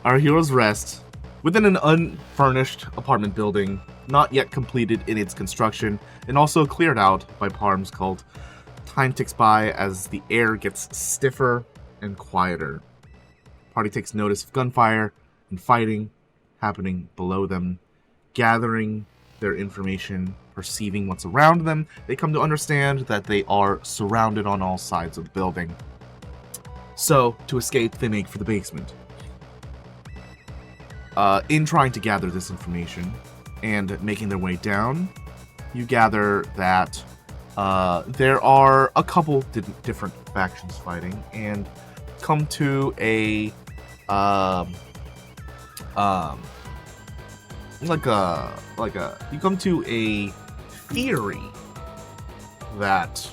Our heroes rest within an unfurnished apartment building, not yet completed in its construction, and also cleared out by Parm's cult. Time ticks by as the air gets stiffer and quieter. Party takes notice of gunfire and fighting happening below them. Gathering their information, perceiving what's around them, they come to understand that they are surrounded on all sides of the building. So, to escape, they make for the basement. In trying to gather this information and making their way down, you gather that there are a couple different factions fighting, and come to a you come to a theory that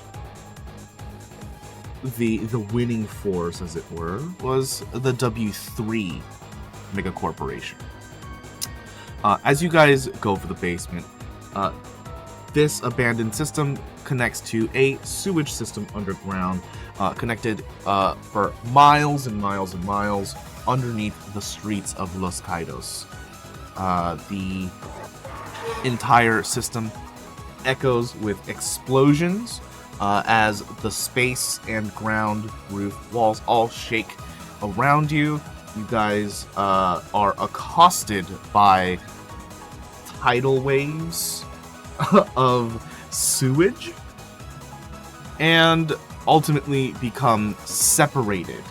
the winning force, as it were, was the W3 mega corporation. As you guys go for the basement, this abandoned system connects to a sewage system underground, connected for miles and miles and miles underneath the streets of Los Caidos. The entire system echoes with explosions as the space and ground roof walls all shake around you. You guys are accosted by tidal waves of sewage and ultimately become separated.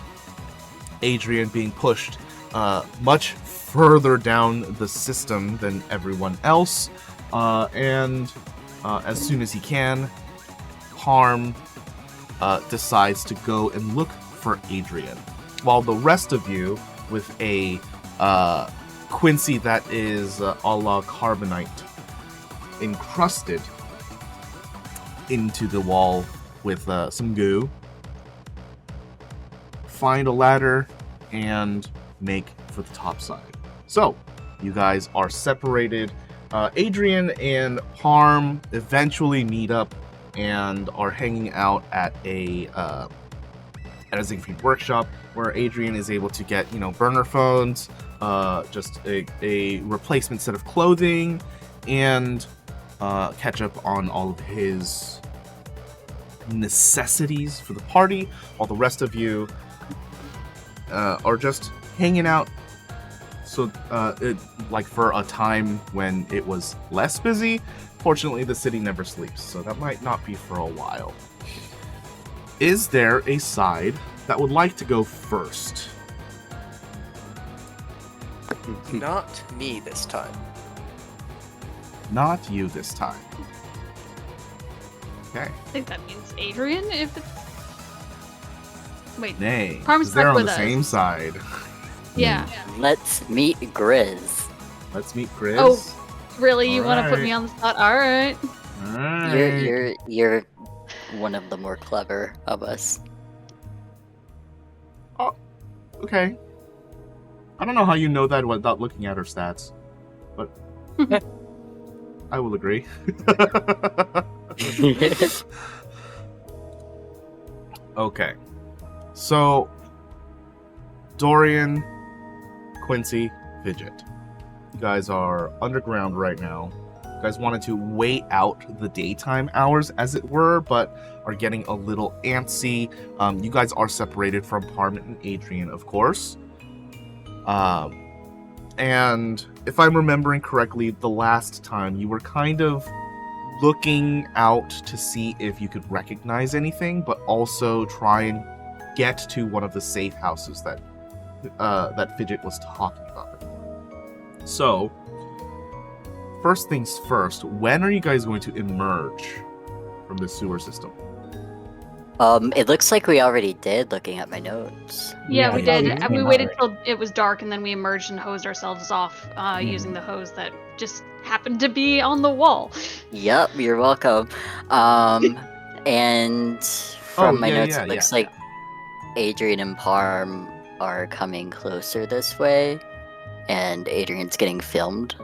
Adrian being pushed much further down the system than everyone else, and as soon as he can, Parm decides to go and look for Adrian, while the rest of you, with a Quincy that is a la carbonite encrusted into the wall with some goo, find a ladder and make for the top side. So, you guys are separated. Adrian and Parm eventually meet up and are hanging out at a Siegfried workshop, where Adrian is able to get, burner phones, just a replacement set of clothing, and catch up on all of his necessities for the party, while the rest of you are just hanging out. So, for a time when it was less busy. Fortunately, the city never sleeps, so that might not be for a while. Is there a side that would like to go first? Not me this time. Not you this time. Okay. I think that means Adrian, if it's... Wait, Nay, Parm's they're stuck on with the us. same side. Yeah. Let's meet Grizz. Let's meet Grizz. Oh, really? You want to put Alright. me on the spot? Alright. Alright. You're one of the more clever of us. Okay. I don't know how you know that without looking at her stats, but I will agree. Okay. So, Dorian, Quincy, Fidget. You guys are underground right now. You guys wanted to wait out the daytime hours, as it were, but are getting a little antsy. You guys are separated from Parm and Adrian, of course. And if I'm remembering correctly, the last time you were kind of looking out to see if you could recognize anything, but also try and get to one of the safe houses that Fidget was talking about. So, first things first, when are you guys going to emerge from the sewer system? It looks like we already did, looking at my notes. Yeah, we did. you And we came waited out. till it was dark, and then we emerged and hosed ourselves off using the hose that just happened to be on the wall. Yep, you're welcome. And from my notes, it looks like Adrian and Parm are coming closer this way, and Adrian's getting filmed.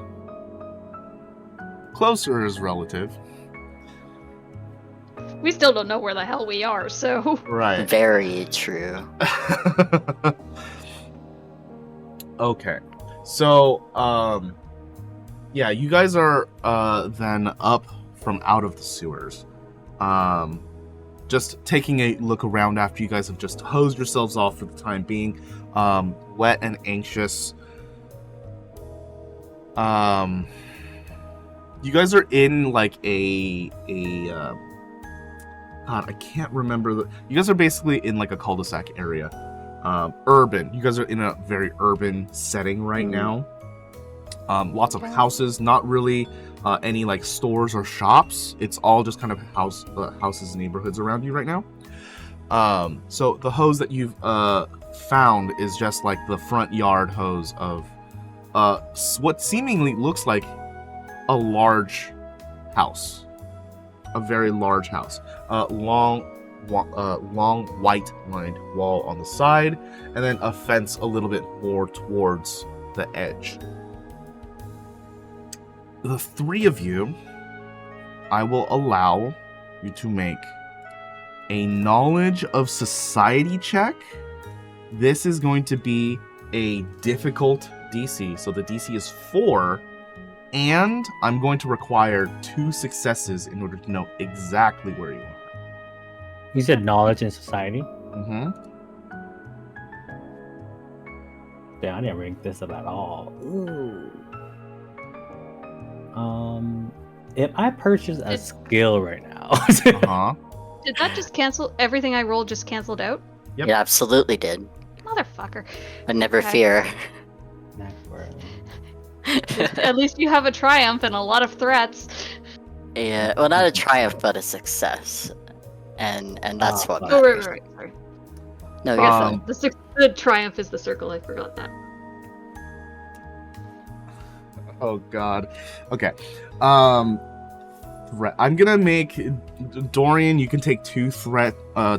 Closer is relative. We still don't know where the hell we are, so... Right. Very true. Okay. So, yeah, you guys are then up from out of the sewers. Just taking a look around after you guys have just hosed yourselves off for the time being, wet and anxious. You guys are in like a God, I can't remember you guys are basically in like a cul-de-sac area. Urban. You guys are in a very urban setting right now. Lots of houses, not really any like stores or shops. It's all just kind of houses and neighborhoods around you right now. So the hose that you've found is just like the front yard hose of what seemingly looks like a large house, a very large house. Long white lined wall on the side, and then a fence a little bit more towards the edge. The three of you, I will allow you to make a knowledge of society check. This is going to be a difficult DC, so the DC is 4, and I'm going to require 2 successes in order to know exactly where you are. You said knowledge in society? Mm-hmm. Damn, I didn't rank this up at all. Ooh. If I purchase a skill right now. Uh-huh. Did that just cancel everything I rolled? Just canceled out? Yep. It absolutely did. Motherfucker. But never Okay. fear. At least you have a triumph and a lot of threats. Yeah, well, not a triumph, but a success. And that's what Oh, matters. right. Sorry. No, I you're guess fine. the triumph is the circle. I forgot that. Oh God. Okay. I'm gonna make Dorian. You can take 2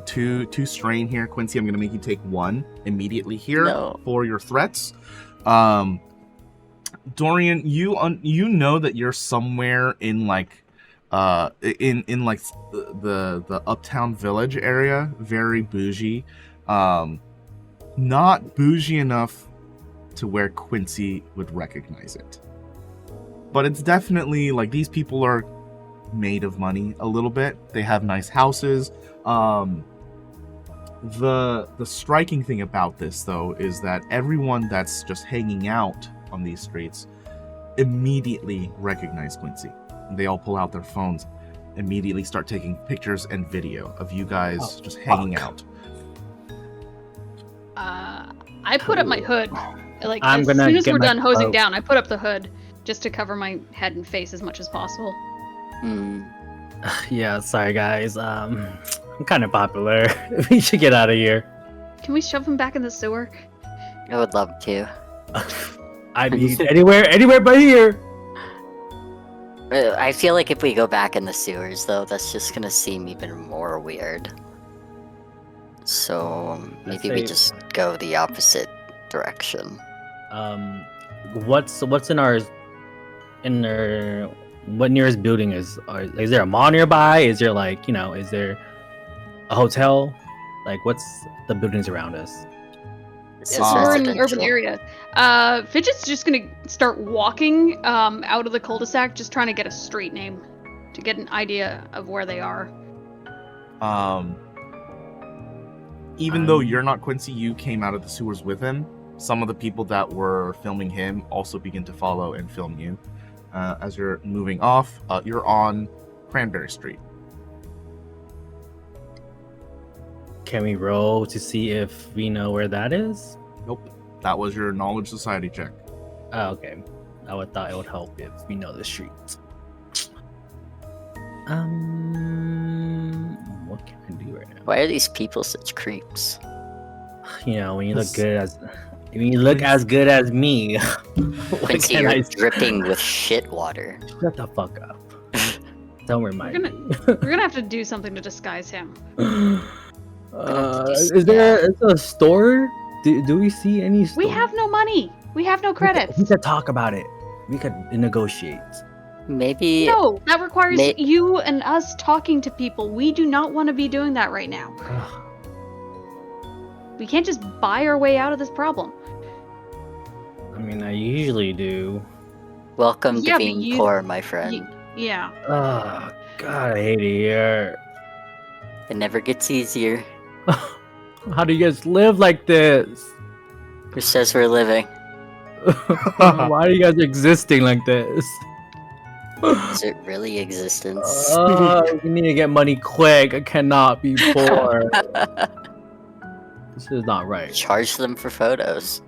two strain here. Quincy, I'm gonna make you take 1 immediately here for your threats. Dorian, you know that you're somewhere in like in like the uptown village area, very bougie. Not bougie enough to where Quincy would recognize it. But it's definitely like these people are made of money a little bit. They have nice houses. The striking thing about this though is that everyone that's just hanging out on these streets immediately recognize Quincy. They all pull out their phones, immediately start taking pictures and video of you guys just hanging out. I put up my hood. Like I'm as gonna soon as get we're my done hosing cloak. down, I put up the hood just to cover my head and face as much as possible. Yeah, sorry guys. I'm kind of popular. We should get out of here. Can we shove him back in the sewer? I would love to. I mean, anywhere but here. I feel like if we go back in the sewers, though, that's just gonna seem even more weird. So maybe we just go the opposite direction. What's in our what nearest building is there a mall nearby? Is there like, is there a hotel? Like, what's the buildings around us? This is We're in an urban residential. area. Fidget's just gonna start walking out of the cul-de-sac, just trying to get a street name to get an idea of where they are. Even though you're not Quincy, you came out of the sewers with him. Some of the people that were filming him also begin to follow and film you. As you're moving off, you're on Cranberry Street. Can we roll to see if we know where that is? Nope. That was your knowledge society check. Oh, okay. I would thought it would help if we know the streets. What can I do right now? Why are these people such creeps? When you look as good as me. What Quincy, can you're I dripping with shit water. Shut the fuck up. Don't remind me. We're gonna have to do something to disguise him. Is there a store? Do we see any store? We have no money. We have no credits. We could talk about it. We could negotiate. Maybe. No, that requires you and us talking to people. We do not want to be doing that right now. We can't just buy our way out of this problem. I mean, I usually do. Welcome Yeah, to but being you- poor, my friend. Yeah. Oh, God, I hate it here. It never gets easier. How do you guys live like this? Who says we're living? Why are you guys existing like this? Is it really existence? We need to get money quick. I cannot be poor. This is not right. Charge them for photos.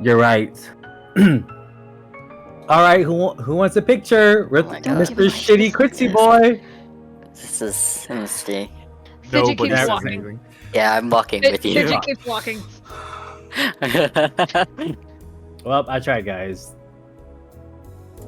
You're right. All right, who wants a picture with Oh my God. Mr. Shitty Quincy boy? This is honesty. Fidget Nobody keeps says walking. anything. Yeah, I'm walking with you. Fidget keeps walking. Well, I tried, guys.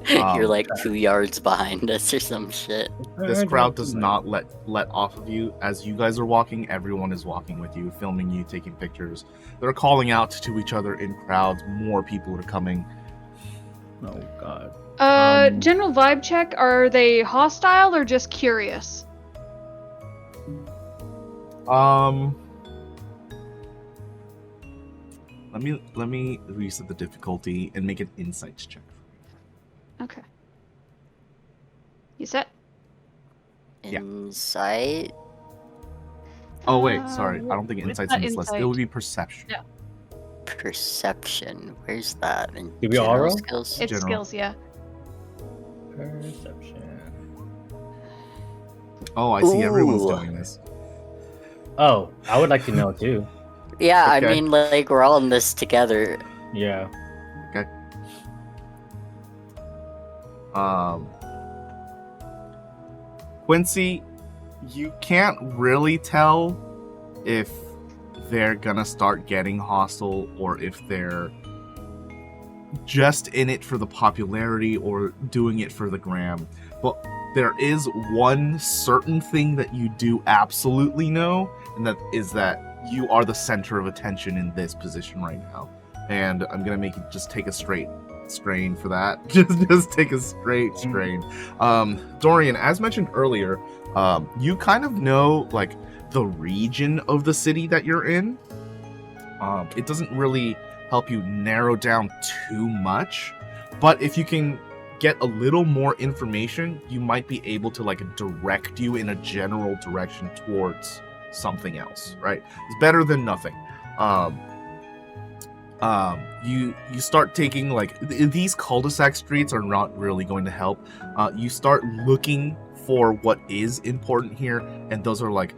You're like 2 yards behind us or some shit. This crowd does not let off of you. As you guys are walking, everyone is walking with you, filming you, taking pictures. They're calling out to each other in crowds. More people are coming. Oh God. General vibe check. Are they hostile or just curious? Let me reset the difficulty and make an insights check. Okay. You set? Yeah. Insight? Oh wait, sorry. I don't think it's insight's not on this list. It insight. would be perception. Yeah. Perception. Where's that? In Did we all general roll? skills? It's General. skills, yeah. Perception. Oh, I see everyone's Ooh. doing this. Oh, I would like to know too. Yeah, I Okay. mean, like, we're all in this together. Yeah. Quincy, you can't really tell if they're gonna start getting hostile or if they're just in it for the popularity or doing it for the gram. But there is one certain thing that you do absolutely know, and that is that you are the center of attention in this position right now. And I'm gonna make you just take a straight strain for that. just take a straight strain. Dorian, as mentioned earlier, you kind of know like the region of the city that you're in. It doesn't really help you narrow down too much, but if you can get a little more information, you might be able to like direct you in a general direction towards something else, right? It's better than nothing. You start taking like these cul-de-sac streets are not really going to help. You start looking for what is important here, and those are like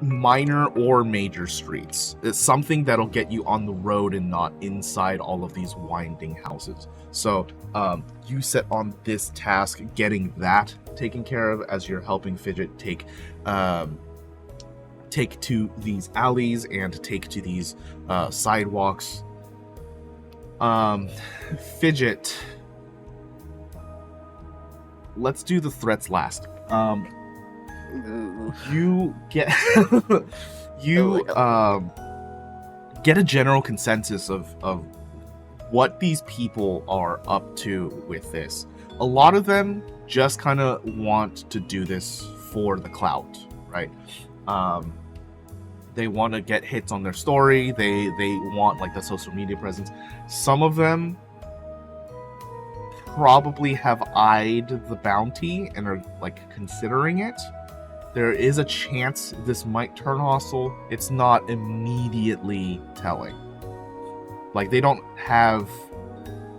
minor or major streets. It's something that'll get you on the road and not inside all of these winding houses. So you set on this task, getting that taken care of as you're helping Fidget take to these alleys and take to these sidewalks. Fidget, let's do the threats last. Ooh. You get get a general consensus of what these people are up to with this. A lot of them just kind of want to do this for the clout, right? They want to get hits on their story. They want like the social media presence. Some of them probably have eyed the bounty and are like considering it. There is a chance this might turn hostile. It's not immediately telling. Like, they don't have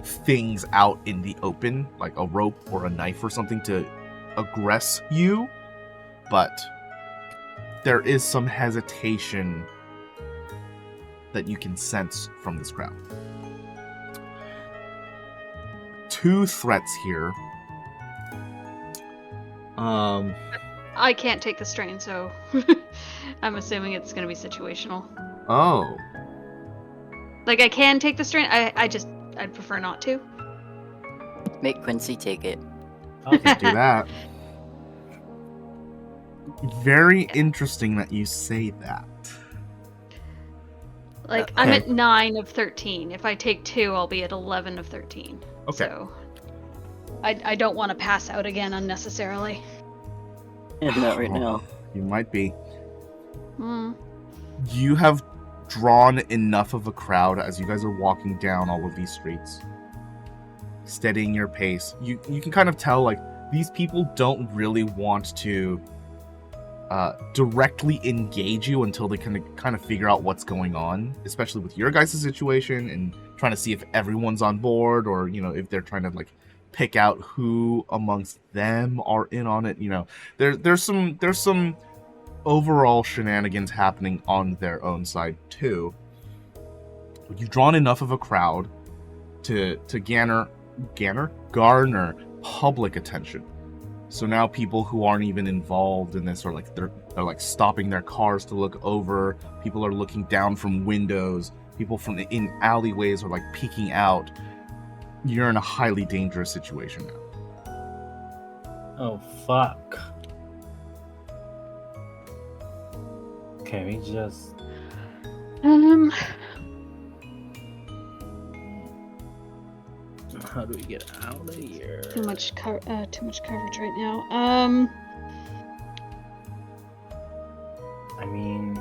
things out in the open, like a rope or a knife or something to aggress you, but there is some hesitation that you can sense from this crowd. 2 threats here. I can't take the strain, so I'm assuming it's gonna be situational. Oh. Like, I can take the strain, I'd prefer not to. Make Quincy take it. Okay. Do that. Very interesting that you say that. Like, I'm Okay. at 9 of 13. If I take 2, I'll be at 11 of 13. Okay. So, I don't want to pass out again unnecessarily. Not right now. You might be. Hmm. You have drawn enough of a crowd as you guys are walking down all of these streets, steadying your pace. You can kind of tell, like, these people don't really want to directly engage you until they can kind of figure out what's going on, especially with your guys' situation and trying to see if everyone's on board, or, you know, if they're trying to, like, pick out who amongst them are in on it. You know, there's some overall shenanigans happening on their own side too. You've drawn enough of a crowd to garner public attention. So now people who aren't even involved in this are like they're like stopping their cars to look over. People are looking down from windows. People from in alleyways are like peeking out. You're in a highly dangerous situation now. Oh fuck. Can we just how do we get out of here? Too much coverage right now. I mean,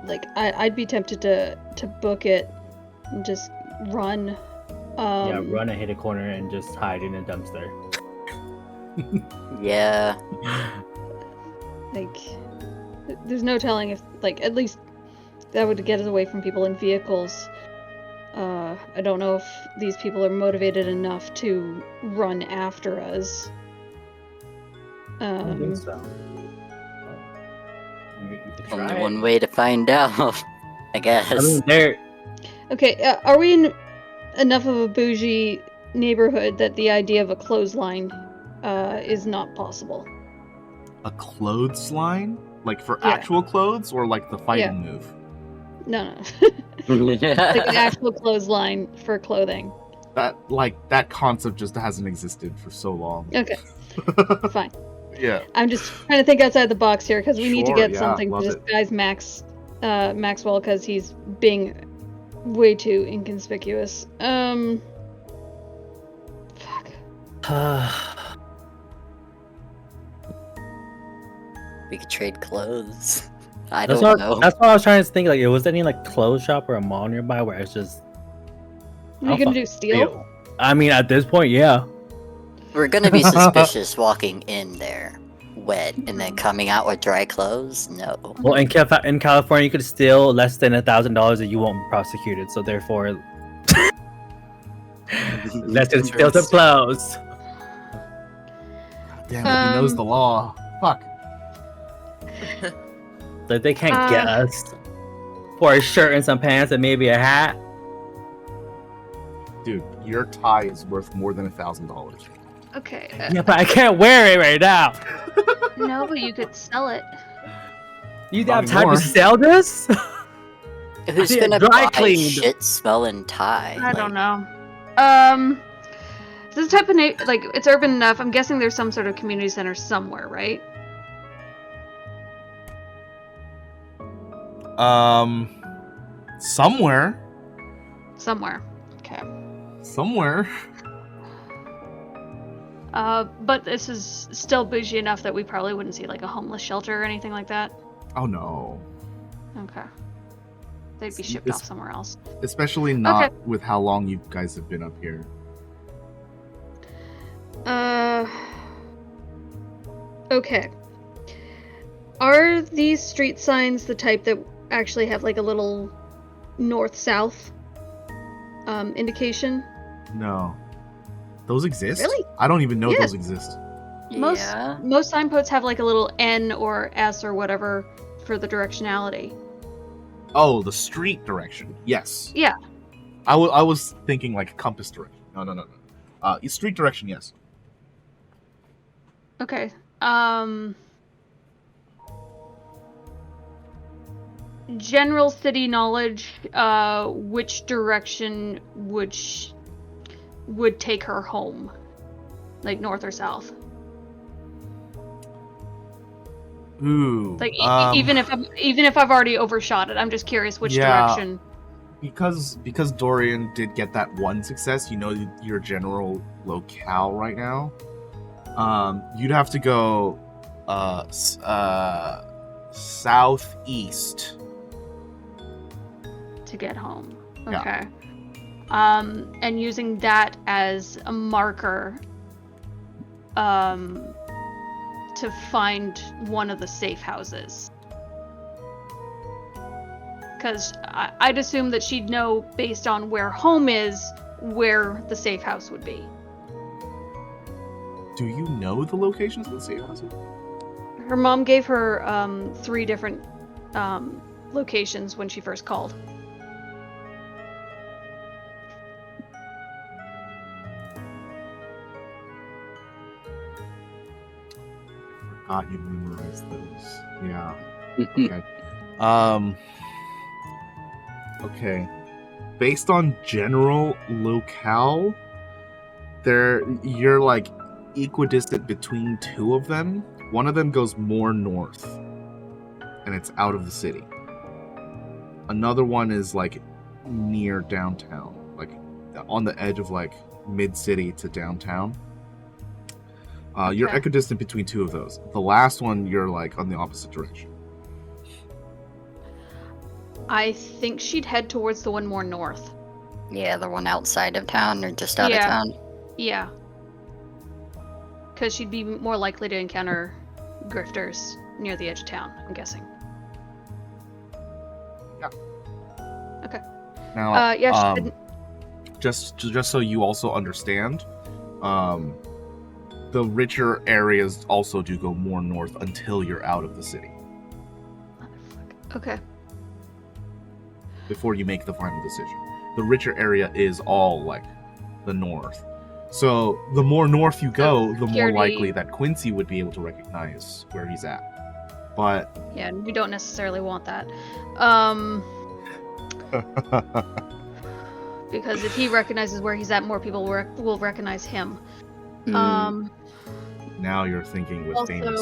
like I'd be tempted to book it and just run. Run and hit a corner and just hide in a dumpster. Yeah. Like, there's no telling if, like, at least that would get us away from people in vehicles. I don't know if these people are motivated enough to run after us. I don't think so. Only one way to find out, I guess. I mean, they're... Okay, are we in enough of a bougie neighborhood that the idea of a clothesline is not possible? A clothesline? Like for actual clothes, or like the fighting move? No. Like an actual clothesline for clothing. That concept just hasn't existed for so long. Okay. Fine. Yeah. I'm just trying to think outside the box here because we need to get something to love disguise Maxwell because he's being way too inconspicuous. Fuck. We could trade clothes. I don't know. That's what I was trying to think. Like, was there any like clothes shop or a mall nearby where it's just? What are you gonna do? Steal? I mean, at this point, yeah. We're gonna be suspicious walking in there wet and then coming out with dry clothes? No. Well, in California, you could steal less than $1,000 and you won't be prosecuted. So therefore, let's just steal some clothes. Damn it, he knows the law. Fuck. Like, they can't get us for a shirt and some pants and maybe a hat. Dude, your tie is worth more than $1,000. Okay. Yeah, but I can't wear it right now. No, but you could sell it. You have time to sell this? Who's gonna buy shit smelling tie? I don't know. This type of like, it's urban enough. I'm guessing there's some sort of community center somewhere, right? Somewhere. Somewhere. Okay. Somewhere. But this is still bougie enough that we probably wouldn't see like a homeless shelter or anything like that. Oh no. Okay. They'd be shipped off somewhere else. Especially not with how long you guys have been up here. Okay. Are these street signs the type that actually have like a little north-south indication? No. Those exist? Really? I don't even know those exist. Most signposts have like a little N or S or whatever for the directionality. Oh, the street direction. Yes. Yeah. I was thinking like compass direction. No. Street direction, yes. Okay. General city knowledge, which direction would take her home? Like north or south? Ooh. Like even if I've already overshot it, I'm just curious which direction. Because Dorian did get that one success, you know your general locale right now. You'd have to go southeast to get home. Yeah. Okay. And using that as a marker to find one of the safe houses. Because I'd assume that she'd know, based on where home is, where the safe house would be. Do you know the locations of the safe houses? Her mom gave her 3 different locations when she first called. Forgot you memorized those. Yeah. Okay. Okay. Based on general locale, you're like equidistant between 2 of them. One of them goes more north, and it's out of the city. Another one is like near downtown, like on the edge of like mid-city to downtown. You're equidistant between 2 of those. The last one, you're like on the opposite direction. I think she'd head towards the one more north. Yeah, the one outside of town or just out of town? Yeah. Because she'd be more likely to encounter grifters near the edge of town, I'm guessing. Yeah. Okay. Now, yeah, just so you also understand, the richer areas also do go more north until you're out of the city. Okay. Before you make the final decision. The richer area is all like the north. So the more north you go, the more likely that Quincy would be able to recognize where he's at. But yeah, we don't necessarily want that. Because if he recognizes where he's at, more people will recognize him. Now you're thinking with famous.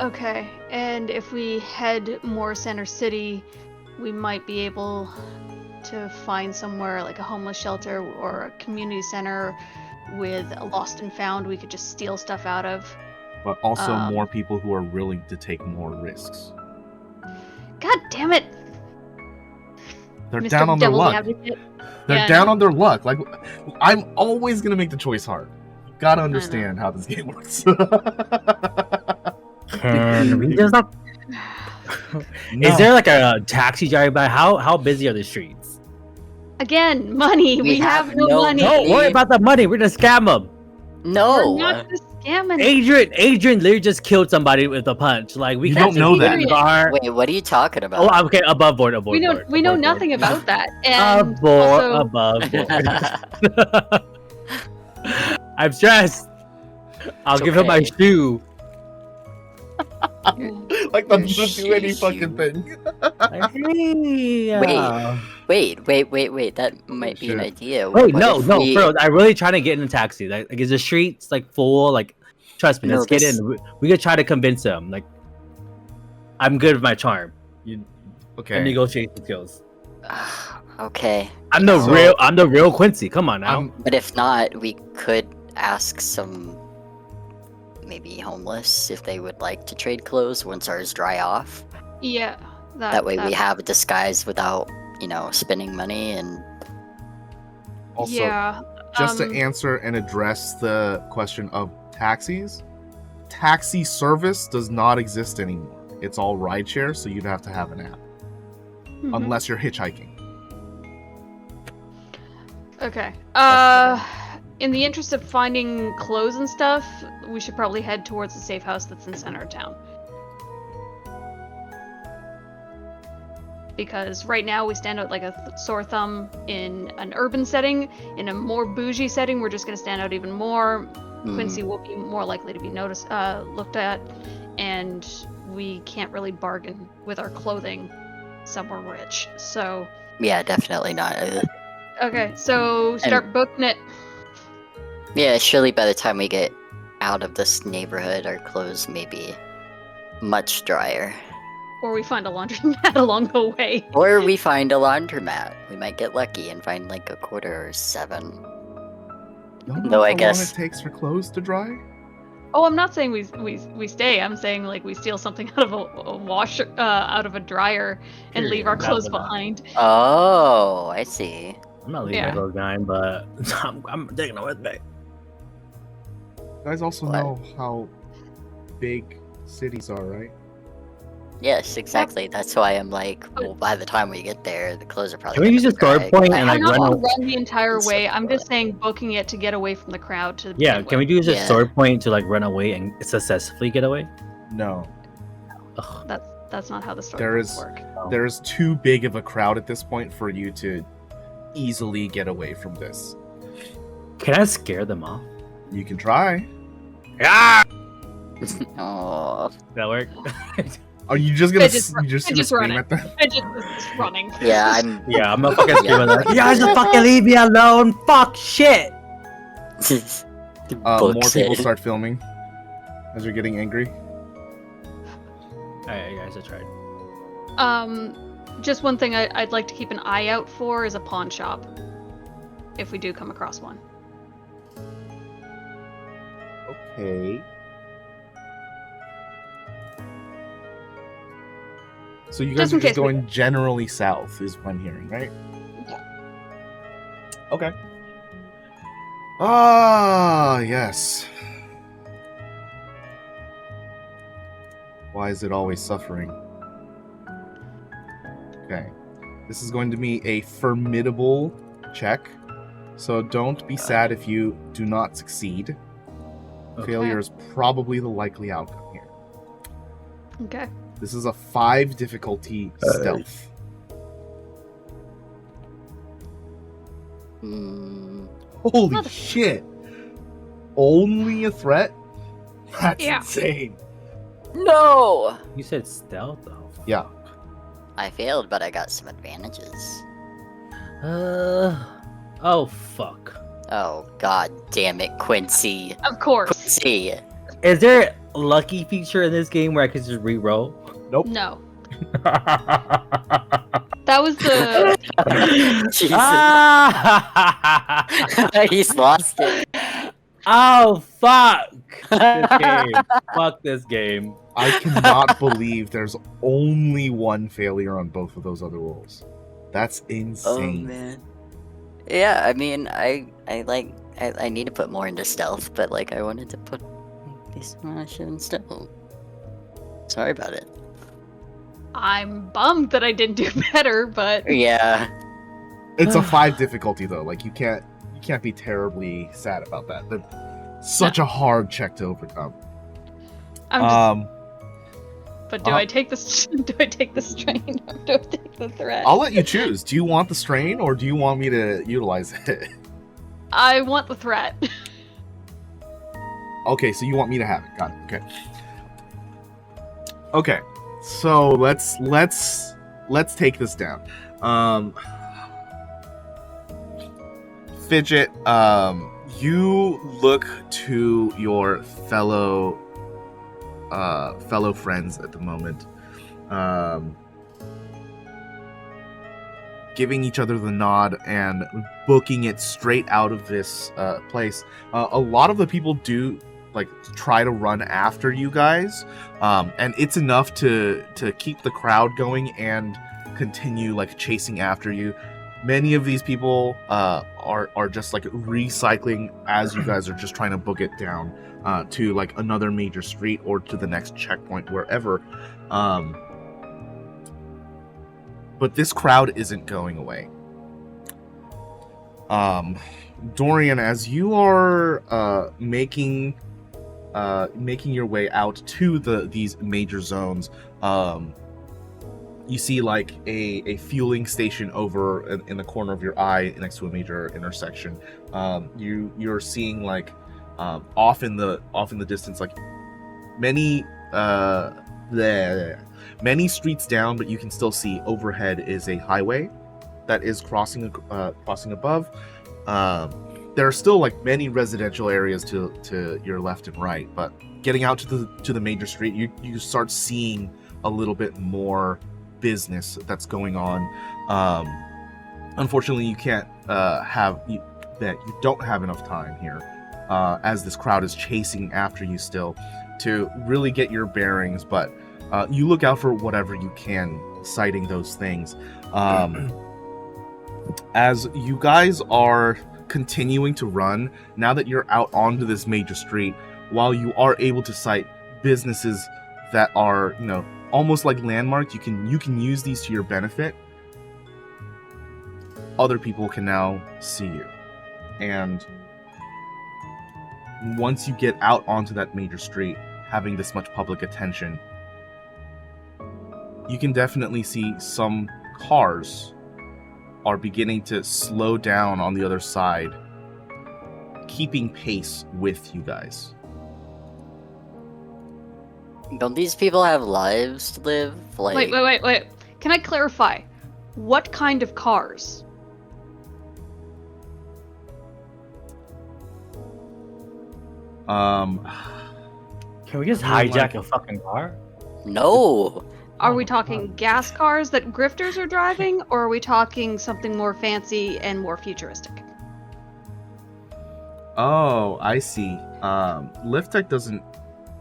Okay, and if we head more center city, we might be able to find somewhere like a homeless shelter or a community center with a lost and found we could just steal stuff out of. But also more people who are willing to take more risks. God damn it! They're Mr. down on their Devil's luck. Advocate. They're down on their luck. Like, I'm always gonna make the choice hard. You gotta understand how this game works. Can we just not... No. Is there like a taxi drive by? How busy are the streets? Again, money. We have no money. Don't worry about the money. We're gonna scam them. No. We're not just scamming. Adrian literally just killed somebody with a punch. Like we You can't don't know that. Wait, what are you talking about? Oh, okay. Above board. We know nothing about that. And above board. I'm stressed. I'll give him my shoe. Like that doesn't do any fucking thing. Wait. That might be an idea. Wait, no, bro. I'm really trying to get in a taxi. Like, is the streets like full? Like, trust me, let's get in. We could try to convince him. Like, I'm good with my charm. And negotiation skills. Okay. I'm the real Quincy. Come on now. But if not, we could ask some maybe homeless if they would like to trade clothes once ours dry off. Yeah. That way we have a disguise without, spending money and. Also, just to answer and address the question of taxis, taxi service does not exist anymore. It's all rideshare, so you'd have to have an app. Mm-hmm. Unless you're hitchhiking. Okay. In the interest of finding clothes and stuff, we should probably head towards the safe house that's in the center of town. Because right now we stand out like a sore thumb in an urban setting. In a more bougie setting, we're just going to stand out even more. Quincy will be more likely to be looked at, and we can't really bargain with our clothing somewhere rich. So yeah, definitely not. Okay, so start booking it. Yeah, surely by the time we get out of this neighborhood, our clothes may be much drier. Or we find a laundromat along the way. Or we find a laundromat. We might get lucky and find like a quarter or 7. Don't know how long it takes for clothes to dry? Oh, I'm not saying we stay. I'm saying like we steal something out of a washer, out of a dryer, and leave our clothes behind. Oh, I see. I'm not leaving my clothes behind, but I'm taking it with me. You guys also know how big cities are, right? Yes, exactly. That's why I'm like, well, by the time we get there, the clothes are probably. Can we use a store point and like run the entire way? I'm just saying booking it to get away from the crowd. Can we use a store point to like run away and successfully get away? No. Ugh. That's not how the story works. There is too big of a crowd at this point for you to easily get away from this. Can I scare them off? You can try. Yeah. Oh. That work? Are you just gonna scream at them? Just running. Yeah, I'm not fucking screaming like, you guys just fucking leave me alone. Fuck shit. More people start filming as you're getting angry. Alright, guys, I tried. Just one thing I'd like to keep an eye out for is a pawn shop. If we do come across one. Okay. So you guys are just going generally south, is what I'm hearing, right? Yeah. Okay. Ah, yes. Why is it always suffering? Okay. This is going to be a formidable check, so don't be sad if you do not succeed. Okay. Failure is probably the likely outcome here. Okay. This is a 5 difficulty stealth. Holy shit! Only a threat? That's insane. No! You said stealth though. Yeah. I failed, but I got some advantages. Oh fuck. Oh god damn it, Quincy. Of course. Quincy. Is there a lucky feature in this game where I can just re-roll? Nope. No. That was the. Jesus. He's lost it. Oh fuck! This game. Fuck this game. I cannot believe there's only one failure on both of those other rolls. That's insane. Oh man. Yeah, I mean, I need to put more into stealth, but like I wanted to put this much in stealth. Sorry about it. I'm bummed that I didn't do better, but yeah. It's a 5 difficulty though. Like you can't be terribly sad about that. That's such a hard check to overcome. But do I take this? Do I take the strain? Or do I take the threat? I'll let you choose. Do you want the strain or do you want me to utilize it? I want the threat. Okay, so you want me to have it. Got it. Okay. Okay. So let's take this down. Fidget, you look to your fellow friends at the moment, giving each other the nod and booking it straight out of this place. A lot of the people do like try to run after you guys, and it's enough to keep the crowd going and continue like chasing after you. Many of these people are just like recycling as you guys are just trying to book it down to like another major street or to the next checkpoint, wherever. But this crowd isn't going away. Dorian, as you are making your way out to these major zones, you see like a fueling station over in the corner of your eye next to a major intersection. You're seeing like off in the distance, like many streets down, but you can still see overhead is a highway that is crossing above. There are still like many residential areas to your left and right, but getting out to the major street, you start seeing a little bit more business that's going on. Unfortunately, you can't you don't have enough time here as this crowd is chasing after you still, to really get your bearings. But you look out for whatever you can, citing those things. As you guys are continuing to run, now that you're out onto this major street, while you are able to cite businesses that are, almost like landmarks, you can use these to your benefit. Other people can now see you. And once you get out onto that major street, having this much public attention, you can definitely see some cars are beginning to slow down on the other side, keeping pace with you guys. Don't these people have lives to live? Like... Wait. Can I clarify? What kind of cars? Can we just hijack a fucking car? No. Are we talking gas cars that grifters are driving, or are we talking something more fancy and more futuristic? Oh, I see. Lift tech doesn't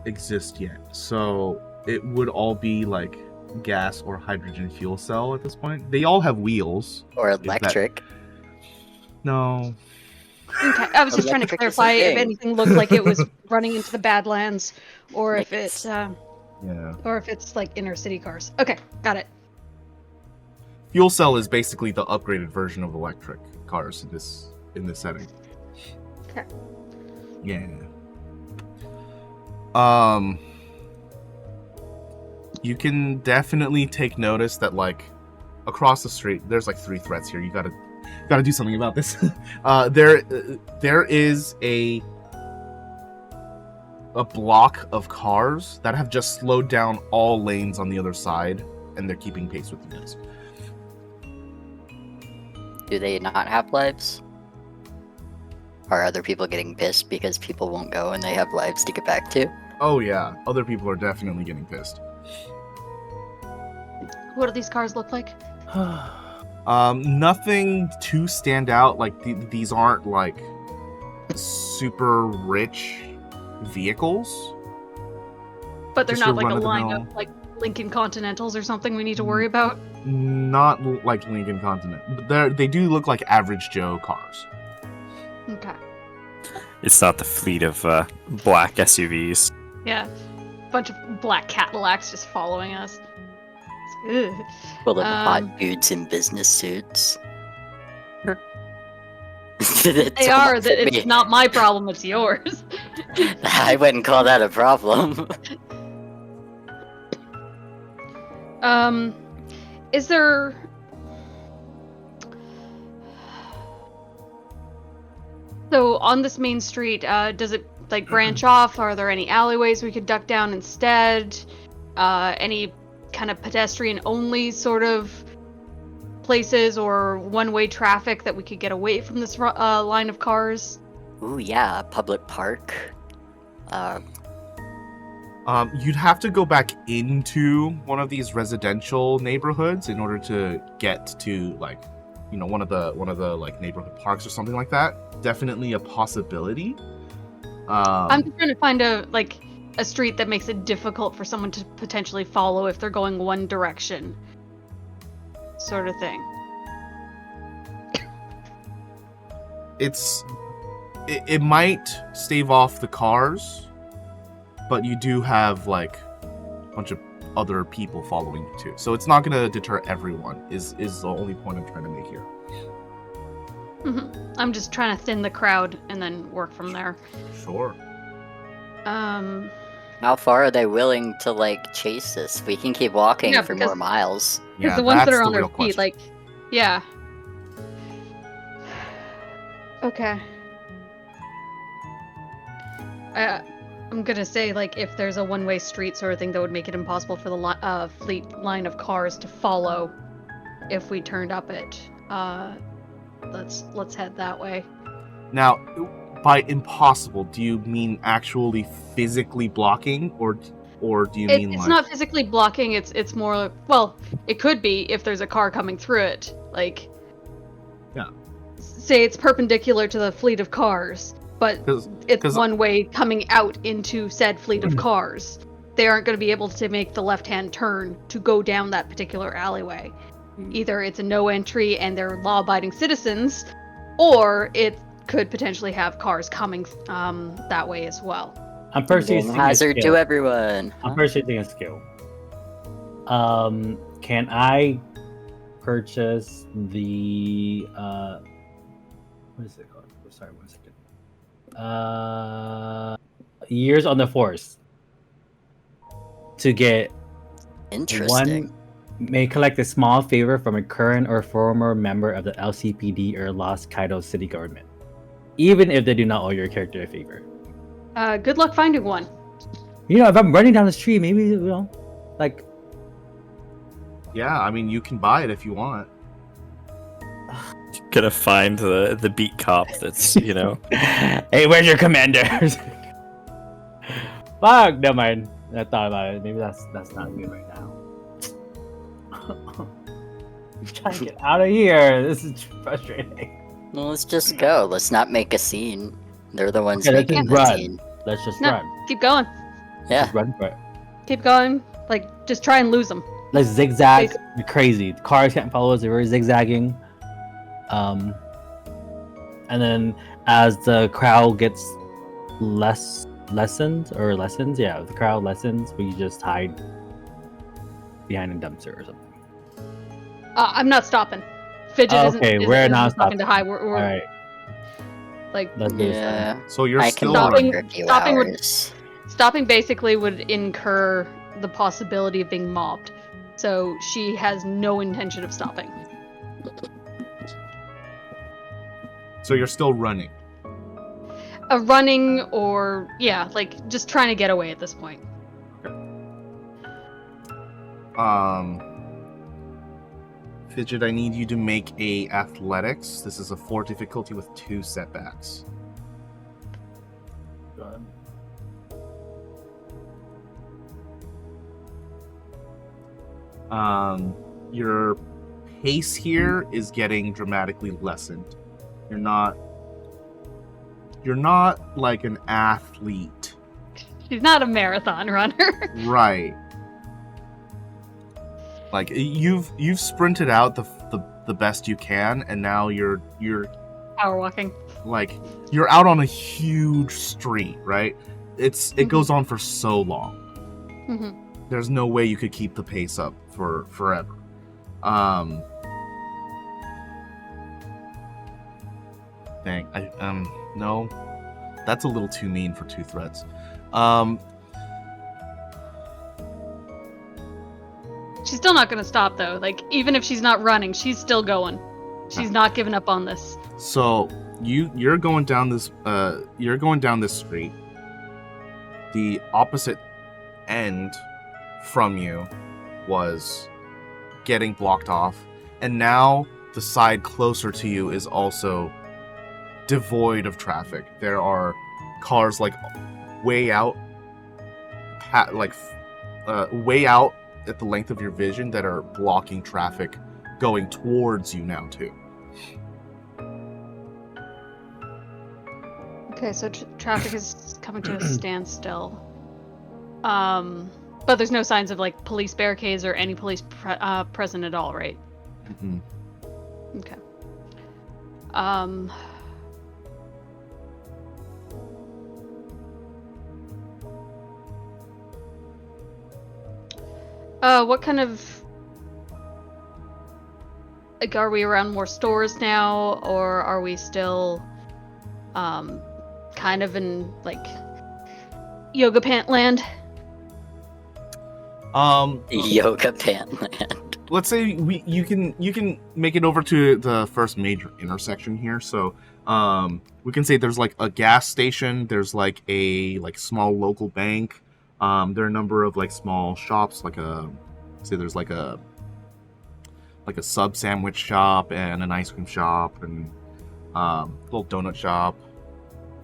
exist yet, so it would all be like gas or hydrogen fuel cell at this point. They all have wheels. Or electric. No. Okay, I was just trying to Electric is a clarify if thing. anything looked like it was running into the Badlands, or if Like it's Yeah. or if it's like inner city cars. Okay, got it. Fuel cell is basically the upgraded version of electric cars in this setting. Okay. Yeah. You can definitely take notice that, like, across the street, there's like 3 threats here. You gotta do something about this. There is a block of cars that have just slowed down all lanes on the other side, and they're keeping pace with you guys. Do they not have lives? Are other people getting pissed because people won't go and they have lives to get back to? Oh yeah, other people are definitely getting pissed. What do these cars look like? Nothing to stand out. Like these aren't like super rich vehicles. But they're Just not your like a line run-of-the-mill. of like Lincoln Continentals or something we need to worry about. Not like Lincoln Continent, but they do look like average Joe cars. Okay. It's not the fleet of black SUVs. Yeah. Bunch of black Cadillacs just following us. Ugh. Full of hot dudes in business suits. They are. That it's not my problem. It's yours. I wouldn't call that a problem. Is there? So on this main street, does it like branch off? Are there any alleyways we could duck down instead? Any kind of pedestrian-only sort of places or one-way traffic that we could get away from this line of cars? Ooh, yeah, public park. You'd have to go back into one of these residential neighborhoods in order to get to like, one of the like neighborhood parks or something like that. Definitely a possibility. I'm just trying to find a street that makes it difficult for someone to potentially follow if they're going one direction, sort of thing. It might stave off the cars, but you do have like a bunch of other people following you too, so it's not going to deter everyone. Is the only point I'm trying to make here. Mm-hmm. I'm just trying to thin the crowd and then work from there. Sure. How far are they willing to like chase us? We can keep walking Yeah, for because- more miles. Because the ones that that's are on the their real feet, question. like, yeah. Okay. I'm gonna say, like, if there's a one-way street sort of thing that would make it impossible for the fleet line of cars to follow if we turned up it, let's head that way. Now, by impossible, do you mean actually physically blocking, or do you mean It's like... not physically blocking. It's more, well, it could be if there's a car coming through it. Like, Yeah. say it's perpendicular to the fleet of cars, but it's one way coming out into said fleet of cars. They aren't going to be able to make the left-hand turn to go down that particular alleyway. Either it's a no entry and they're law-abiding citizens, or it could potentially have cars coming that way as well. I'm purchasing hazard to everyone. I'm purchasing a skill. Can I purchase the what is it called? Sorry, 1 second. Years on the Force to get Interesting. may collect a small favor from a current or former member of the LCPD or Lost Kaido city government, even if they do not owe your character a favor. Good luck finding one. You know, if I'm running down the street, maybe, you know, like... Yeah, I mean, you can buy it if you want. Gonna find the beat cop that's, you know... Hey, where's your commander? Fuck, never mind. I thought about it. Maybe that's not good right now. I'm trying to get out of here. This is frustrating. Well, let's just go. Let's not make a scene. They're the ones Okay, let's making just the run. scene. Let's just No, run. keep going. Yeah. Just run for it. Keep going. Like, just try and lose them. Let's zigzag. We're crazy. The cars can't follow us. We're zigzagging. And then as the crowd gets lessens, yeah, the crowd lessens, we just hide behind a dumpster or something. I'm not stopping. Fidget Okay, we're not stopping to hide. We're All right, like, let's do this. Yeah. So you're I still can walk Stopping- for a few stopping would- hours. stopping basically would incur the possibility of being mobbed. So she has no intention of stopping. So you're still running. Running or, yeah, like, just trying to get away at this point. Fidget, I need you to make a athletics. This is a 4 difficulty with 2 setbacks. Your pace here is getting dramatically lessened. You're not like an athlete. She's not a marathon runner. Right. Like you've sprinted out the best you can, and now you're Power walking. like you're out on a huge street, right? It goes on for so long. Mm-hmm. There's no way you could keep the pace up for forever. Dang, no, that's a little too mean for 2 threats. She's still not going to stop, though. Like, even if she's not running, she's still going. She's not giving up on this. So you're going down this street. The opposite end from you was getting blocked off, and now the side closer to you is also devoid of traffic. There are cars like way out at the length of your vision that are blocking traffic going towards you now too. Okay, so traffic is coming to a standstill. But there's no signs of, like, police barricades or any police present at all, right? Mm-hmm. Okay. What kind of... Like, are we around more stores now, or are we still, kind of in, like, yoga pant land? Yoga pant land. Let's say you can make it over to the first major intersection here. So we can say there's like a gas station, there's like a small local bank. There are a number of like small shops, there's like a sub sandwich shop and an ice cream shop and little donut shop.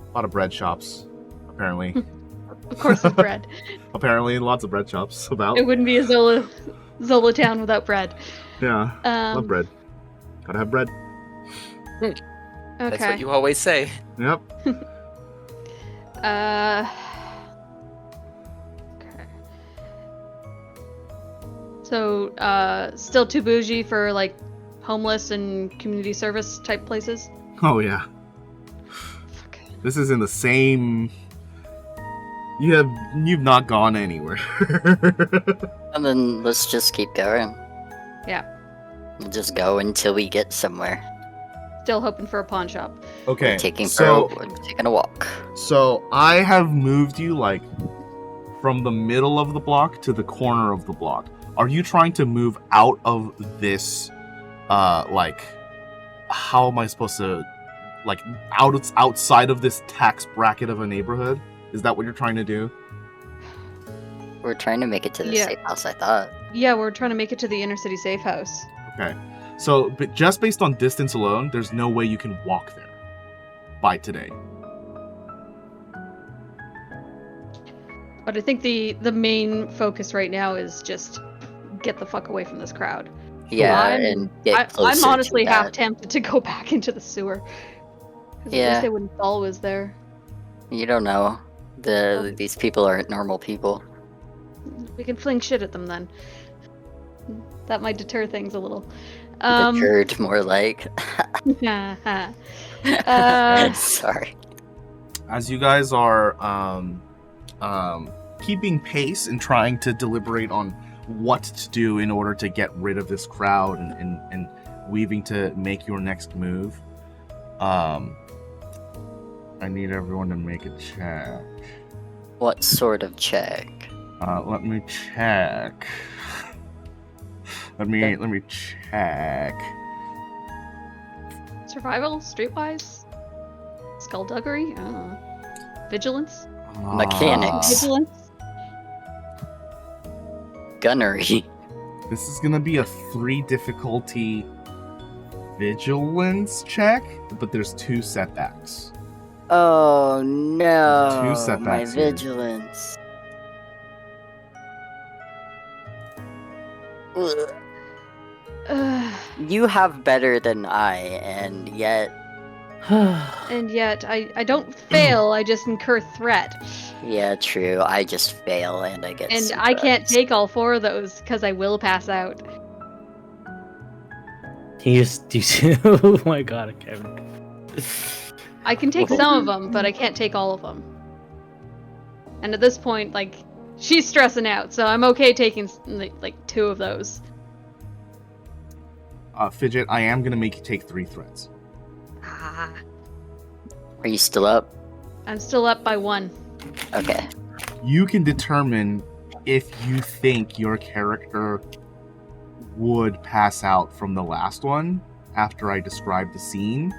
A lot of bread shops, apparently. Of course, with bread. Apparently, lots of bread shops about. It wouldn't be a Zola town without bread. Yeah, love bread. Gotta have bread. Okay. That's what you always say. Yep. Okay. So, still too bougie for like homeless and community service type places? Oh yeah. Fuck. This is in the same. You've not gone anywhere. And then let's just keep going. Yeah. We'll just go until we get somewhere. Still hoping for a pawn shop. Okay. We're taking a walk. So I have moved you like from the middle of the block to the corner of the block. Are you trying to move out of this? Like, how am I supposed to, like, outside of this tax bracket of a neighborhood? Is that what you're trying to do? We're trying to make it to the Yeah. safe house, I thought. Yeah, we're trying to make it to the inner city safe house. Okay. So, but just based on distance alone, there's no way you can walk there by today. But I think the main focus right now is just get the fuck away from this crowd. Yeah, I'm- and get closer I'm honestly to half that. tempted to go back into the sewer. 'Cause at Yeah. least they wouldn't fall was there. You don't know. These people aren't normal people. We can fling shit at them then. That might deter things a little. Deterred, more like. Sorry. As you guys are keeping pace and trying to deliberate on what to do in order to get rid of this crowd and weaving to make your next move, I need everyone to make a check. What sort of check? Let me check. Let me check. Survival? Streetwise? Skullduggery? I don't know. Vigilance? Mechanics. Vigilance? Gunnery. This is gonna be a 3 difficulty vigilance check, but there's 2 setbacks. Oh no. 2 My setbacks here. vigilance. Ugh. You have better than I, and yet. And yet, I don't fail, I just incur threat. Yeah, true. I just fail and I get. And I can't surprised. take all 4 of those, because I will pass out. Oh my god, Kevin. I can take some of them, but I can't take all of them. And at this point, like, she's stressing out, so I'm okay taking, like 2 of those. Fidget, I am gonna make you take 3 threats. Ah, Are you still up? I'm still up by 1. Okay. You can determine if you think your character would pass out from the last one after I describe the scene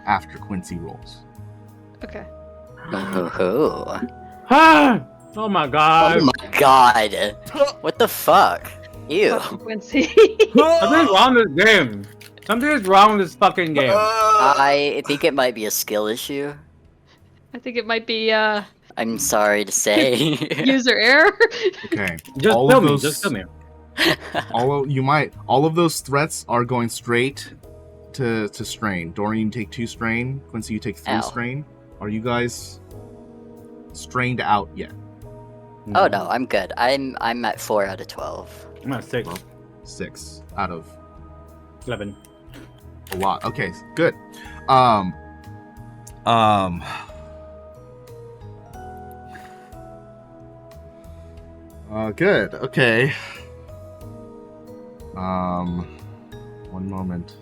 after Quincy rolls. Okay. Oh, Oh my god. oh my god. What the fuck? Ew. Fucking Quincy. Something's wrong with this game. Something is wrong with this fucking game. I think it might be a skill issue. I think it might be, I'm sorry to say. user error. Okay. Just all kill of me, those, just kill me. all of those threats are going straight to strain. Dorian, you take 2 strain. Quincy, you take 3 Ow. strain. Are you guys strained out yet? Oh no, I'm good. I'm at 4 out of 12. I'm at 6. 6 out of 11. a lot. Okay, good. Good. Okay. One moment.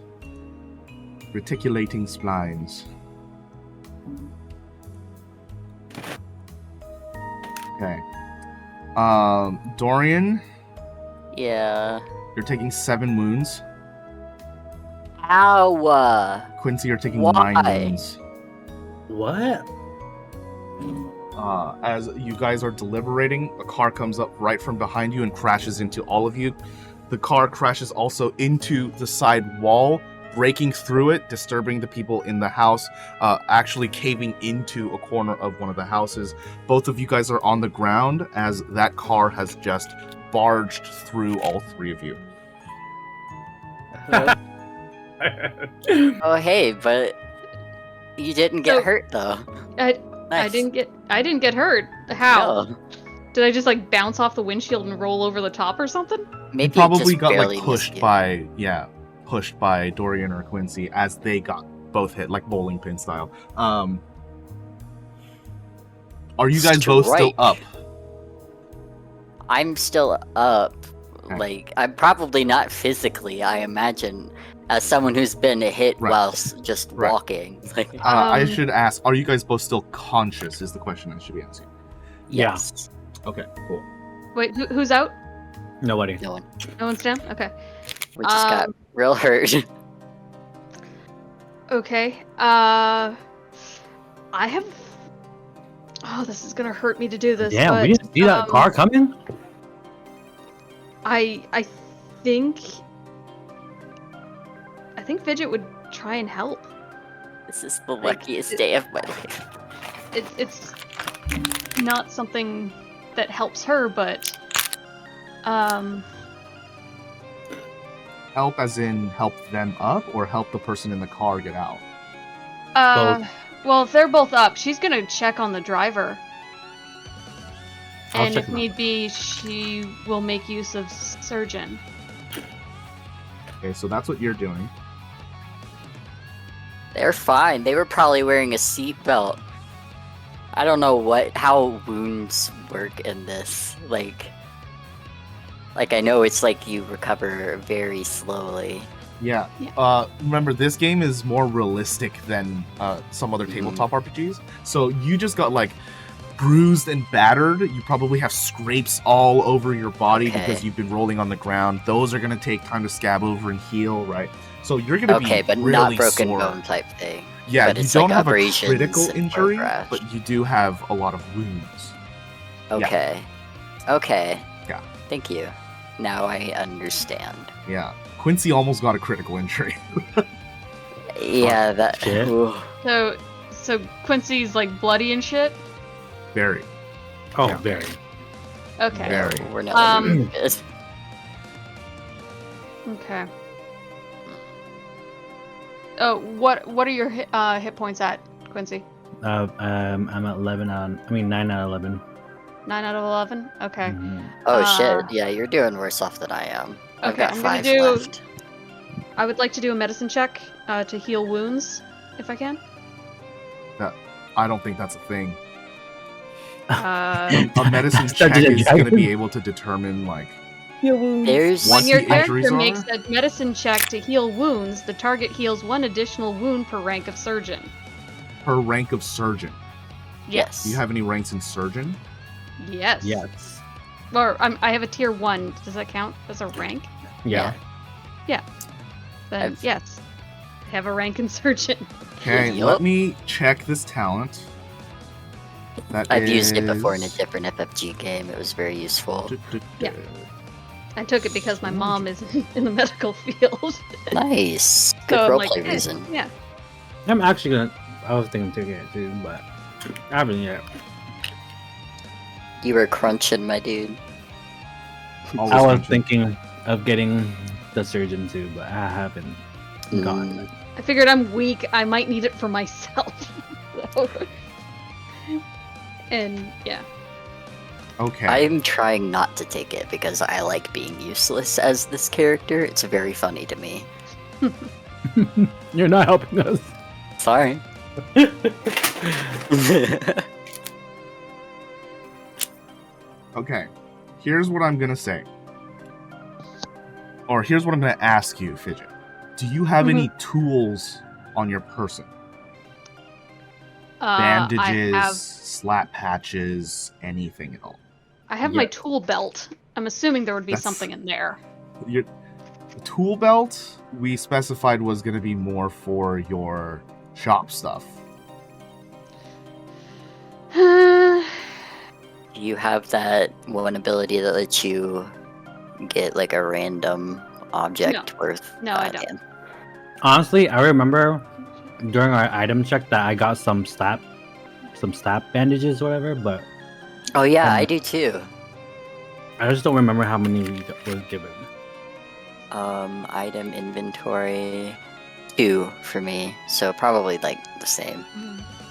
Reticulating splines. Okay. Dorian, Yeah. you're taking 7 wounds. Ow. Quincy, you're taking Why? 9 wounds. What? As you guys are deliberating, a car comes up right from behind you and crashes into all of you. The car crashes also into the side wall, breaking through it, disturbing the people in the house, actually caving into a corner of one of the houses. Both of you guys are on the ground as that car has just barged through all 3 of you. Oh hey, but you didn't get So- hurt though. I didn't get hurt. How? No. Did I just like bounce off the windshield and roll over the top or something? Maybe You probably it just got barely like pushed missed by Dorian or Quincy as they got both hit, like bowling pin style. Are you guys both still up? I'm still up. Okay. Like, I'm probably not physically, I imagine, as someone who's been hit Right. whilst just Right. walking. Like, I should ask, are you guys both still conscious is the question I should be asking. Yeah. yes. Okay, cool. Wait, who's out? Nobody. No one. No one's down? Okay. We just got real hurt. Okay. I have. Oh, this is gonna hurt me to do this. Damn, but, we didn't see that car coming? I think. I think Fidget would try and help. This is the luckiest day of my life. It's not something that helps her, but Help as in help them up or help the person in the car get out? well, if they're both up, she's gonna check on the driver. I'll And check if them need be, she will make use of surgeon. Okay, so that's what you're doing. They're fine. They were probably wearing a seatbelt. I don't know how wounds work in this. Like I know it's like you recover very slowly. Yeah. Yeah. Remember, this game is more realistic than some other tabletop RPGs. So you just got like bruised and battered. You probably have scrapes all over your body because you've been rolling on the ground. Those are gonna take time to scab over and heal, right? So you're gonna be but really not broken sore. bone type thing. Yeah, but you it's don't like have a abrasions critical and injury, road rash. but you do have a lot of wounds. Okay. Okay. Yeah. Thank you. Now I understand. Yeah. Quincy almost got a critical injury. Yeah, that. Shit. Ooh. So Quincy's like bloody and shit. Very. Oh, Yeah. very. Okay. Very. We're not looking good. Okay. Oh, what are your hit points at, Quincy? I'm at 9 out of 11. 9 out of 11. Okay. Mhm. Oh Uh, shit! Yeah, you're doing worse off than I am. I've Okay, got I'm gonna 5 do- left. I would like to do a medicine check to heal wounds, if I can. I don't think that's a thing. Uh, A medicine Start check to is get- going to be able to determine, like, There's Once when your the injuries character are- makes a medicine check to heal wounds, the target heals 1 additional wound per rank of surgeon. per rank of surgeon. Yes. Do you have any ranks in surgeon? Yes. Yes. Or I have a tier 1. Does that count as a rank? Yeah. Then I've- yes. I have a rank in surgeon. Okay, Yup. let me check this talent. I've used it before in a is- different FFG game. It was very useful. Yeah. I took it because my mom is in the medical field. Nice. Good So I'm roleplay like, reason. Yeah. I'm actually gonna. I was thinking to get it too, but I haven't yet. You were crunching, my dude. Always I was mention- thinking of getting the surgeon too, but I haven't gotten it. I figured I'm weak. I might need it for myself. So- And yeah. Okay. I'm trying not to take it because I like being useless as this character. It's very funny to me. You're not helping us. Sorry. Okay. Here's what I'm going to say. Or here's what I'm going to ask you, Fidget. Do you have any tools on your person? Bandages, I have slap patches, anything at all? my Yeah. tool belt. I'm assuming there would be That's- something in there. Your the tool belt we specified was going to be more for your shop stuff. Do you have that one ability that lets you get like a random object worth? No, I don't. damn. Honestly, I remember during our item check that I got some slap bandages, or whatever. But Oh yeah, Um, I do too. I just don't remember how many we was given. Item inventory 2 for me, so probably like the same.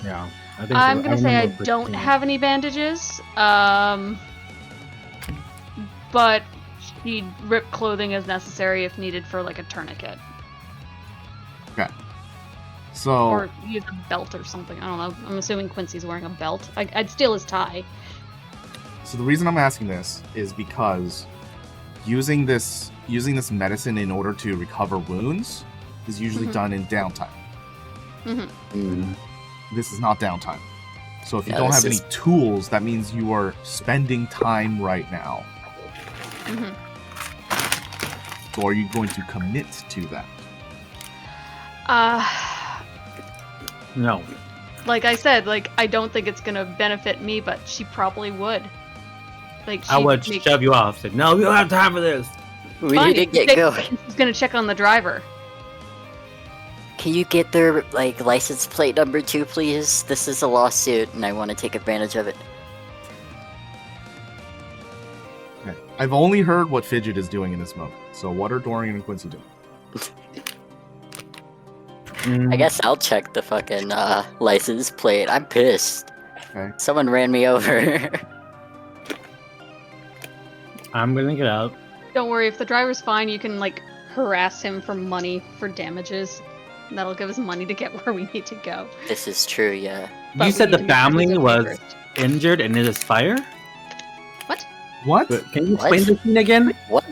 Yeah. I'm gonna say I remember don't 15. have any bandages. But she'd rip clothing as necessary if needed for like a tourniquet. Okay. So. Or use a belt or something. I don't know. I'm assuming Quincy's wearing a belt. I'd steal his tie. So the reason I'm asking this is because using this medicine in order to recover wounds is usually done in downtime. This is not downtime. So if you don't have any tools, that means you are spending time right now. So are you going to commit to that? No. Like I said, like I don't think it's gonna benefit me, but she probably would. Like I would shove you off. Said, no, we don't have time for this. We need to get going. She's gonna check on the driver. Can you get their license plate number 2, please? This is a lawsuit, and I want to take advantage of it. Okay. I've only heard what Fidget is doing in this moment. So what are Dorian and Quincy doing? I guess I'll check the fucking license plate. I'm pissed. Okay. Someone ran me over. I'm gonna get out. Don't worry, if the driver's fine, you can like harass him for money for damages. And that'll give us money to get where we need to go. This is true, yeah. But You we said need the to make sure family he's okay was first. injured and it is fire? What? Can you explain the scene again? What?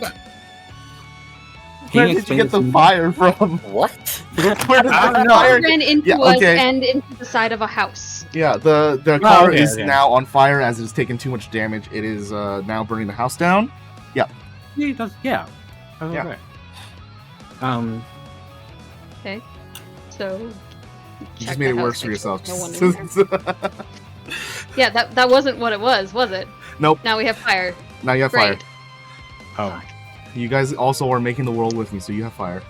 Where did you get the fire from? What? Where did I the don't know. fire Ran into Yeah, us okay. and into the side of a house. Yeah, the car okay, is okay. now on fire as it has taken too much damage. It is now burning the house down. Yeah. That's Yeah. okay. Okay. So You check just made the it house, worse for make sure yourself. there's no one in there. Yeah, that wasn't what it was it? Nope. Now we have fire. Now you have Great. fire. Oh. You guys also are making the world with me, so you have fire.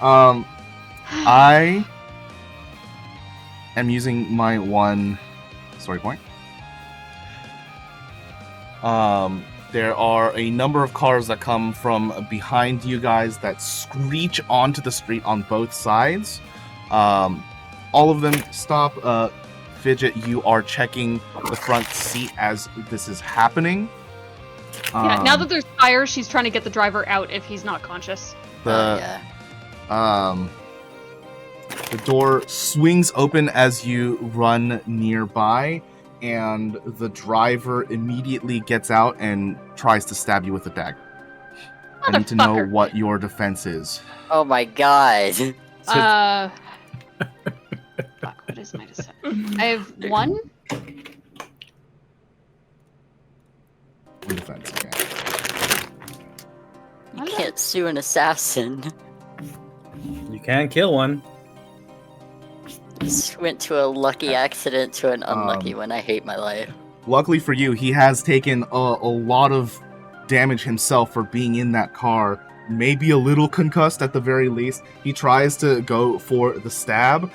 I am using my one story point. There are a number of cars that come from behind you guys that screech onto the street on both sides. All of them stop. Fidget, you are checking the front seat as this is happening. Yeah, now that there's fire, she's trying to get the driver out if he's not conscious. The door swings open as you run nearby, and the driver immediately gets out and tries to stab you with a dagger. I need to know Motherfucker. what your defense is. Oh my god. Fuck, what is my deception? I have 1. One defense, okay. You can't sue an assassin. You can kill one. Just went to a lucky accident to an unlucky one. I hate my life. Luckily for you, he has taken a lot of damage himself for being in that car. Maybe a little concussed at the very least. He tries to go for the stab,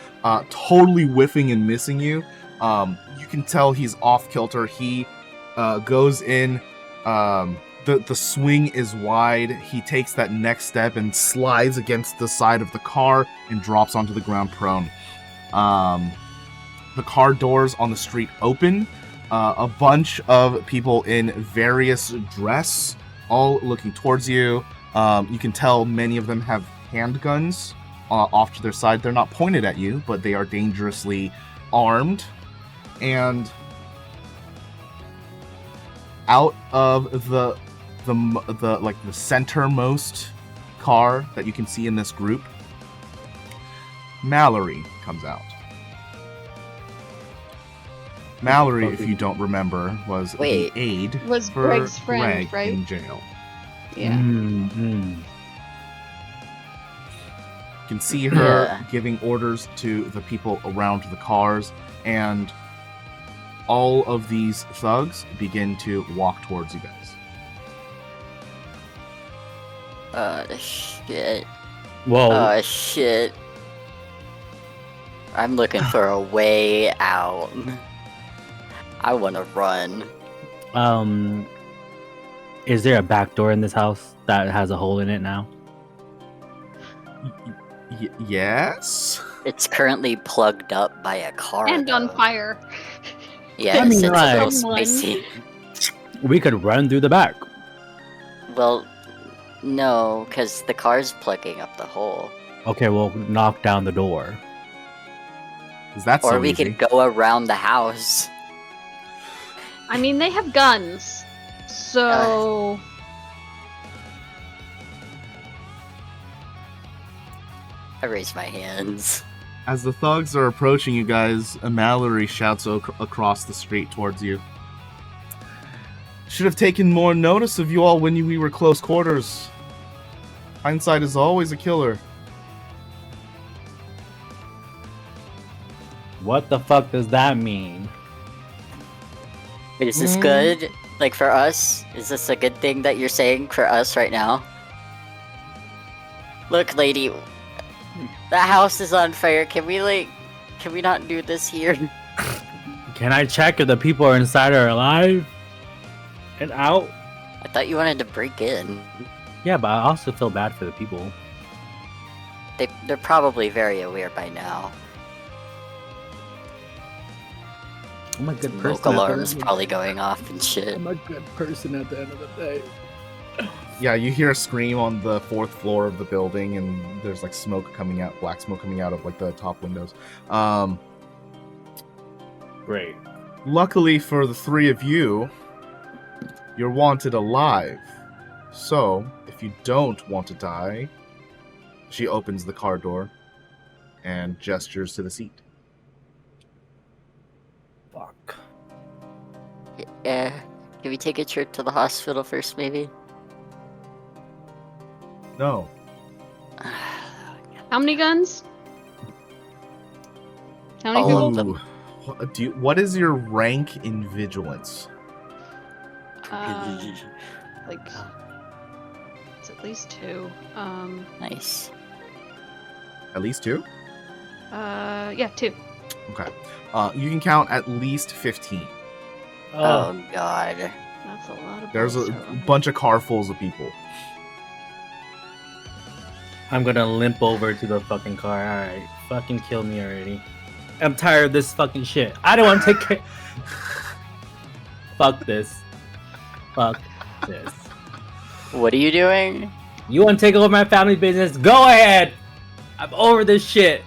totally whiffing and missing you. You can tell he's off kilter. He goes in. The swing is wide. He takes that next step and slides against the side of the car and drops onto the ground prone. The car doors on the street open. A bunch of people in various dress, all looking towards you. You can tell many of them have handguns off to their side. They're not pointed at you, but they are dangerously armed. And out of the centermost car that you can see in this group, Mallory comes out. Mallory, if you don't remember, was the aide Was for Greg's friend, Greg right? in jail. Yeah. Mm-hmm. You can see her giving orders to the people around the cars, and all of these thugs begin to walk towards you guys. Shit. Whoa. Shit. I'm looking for a way out. I want to run. Is there a back door in this house that has a hole in it now? Yes? It's currently plugged up by a car. And on though. fire. Yes, I mean, it's a little Someone. spicy. We could run through the back. Well, no, because the car's plugging up the hole. Okay, we'll knock down the door. Is that Or so we easy? could go around the house. I mean, they have guns. So. I raise my hands. As the thugs are approaching you guys, Mallory shouts across the street towards you. Should have taken more notice of you all when we were close quarters. Hindsight is always a killer. What the fuck does that mean? Wait, is this good? Like for us? Is this a good thing that you're saying for us right now? Look, lady. The house is on fire. Can we not do this here? Can I check if the people are inside are alive and out? I thought you wanted to break in. Yeah, but I also feel bad for the people. They're probably very aware by now. I'm a good Smoke person. alarms probably going off and shit. I'm a good person at the end of the day. Yeah, you hear a scream on the 4th floor of the building, and there's like smoke coming out, black smoke coming out of like the top windows. Great. Luckily for the three of you, you're wanted alive. So, if you don't want to die, she opens the car door and gestures to the seat. Fuck. Yeah. Can we take a trip to the hospital first, maybe? No. How many guns? How many All people? of them. What is your rank in vigilance? Like, it's at least 2. Nice. At least 2? Yeah, 2. Okay. You can count at least 15. Oh god. That's a lot of. There's a bullets. bunch of carfuls of people. I'm gonna limp over to the fucking car. Alright, fucking kill me already. I'm tired of this fucking shit. I don't want to take care. Fuck this. Fuck this. What are you doing? You want to take over my family business? Go ahead. I'm over this shit.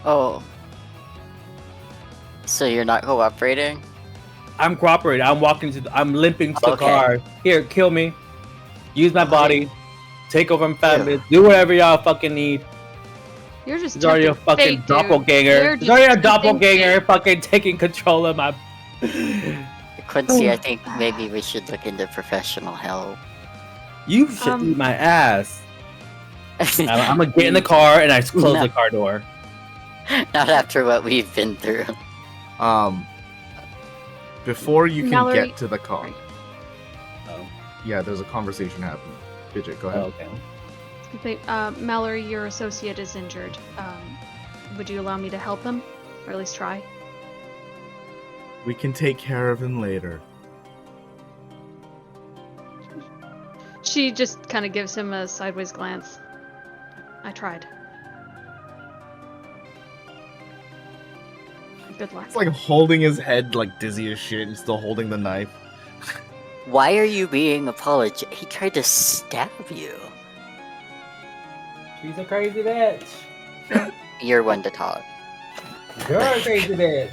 Oh. So you're not cooperating? I'm cooperating. I'm walking to. I'm limping to the Okay. car. Here, kill me. Use my Okay. body. Take over my family. Do whatever y'all fucking need. You're just. There's already a tempting fucking fate, dude. doppelganger. You're There's just already a tempting doppelganger fate. fucking taking control of my. Quincy, I think maybe we should look into professional help. You should Um, eat my ass. I'm gonna get in the car and I close No. the car door. Not after what we've been through. Before you can Mallory- get to the car. Oh, Yeah, there's a conversation happening. Fidget, go oh, ahead. okay. Mallory, your associate is injured. Would you allow me to help him, or at least try? We can take care of him later. She just kind of gives him a sideways glance. I tried. Good luck. It's like holding his head like dizzy as shit and still holding the knife. Why are you being apologetic? He tried to stab you. She's a crazy bitch. You're one to talk. You're a crazy bitch.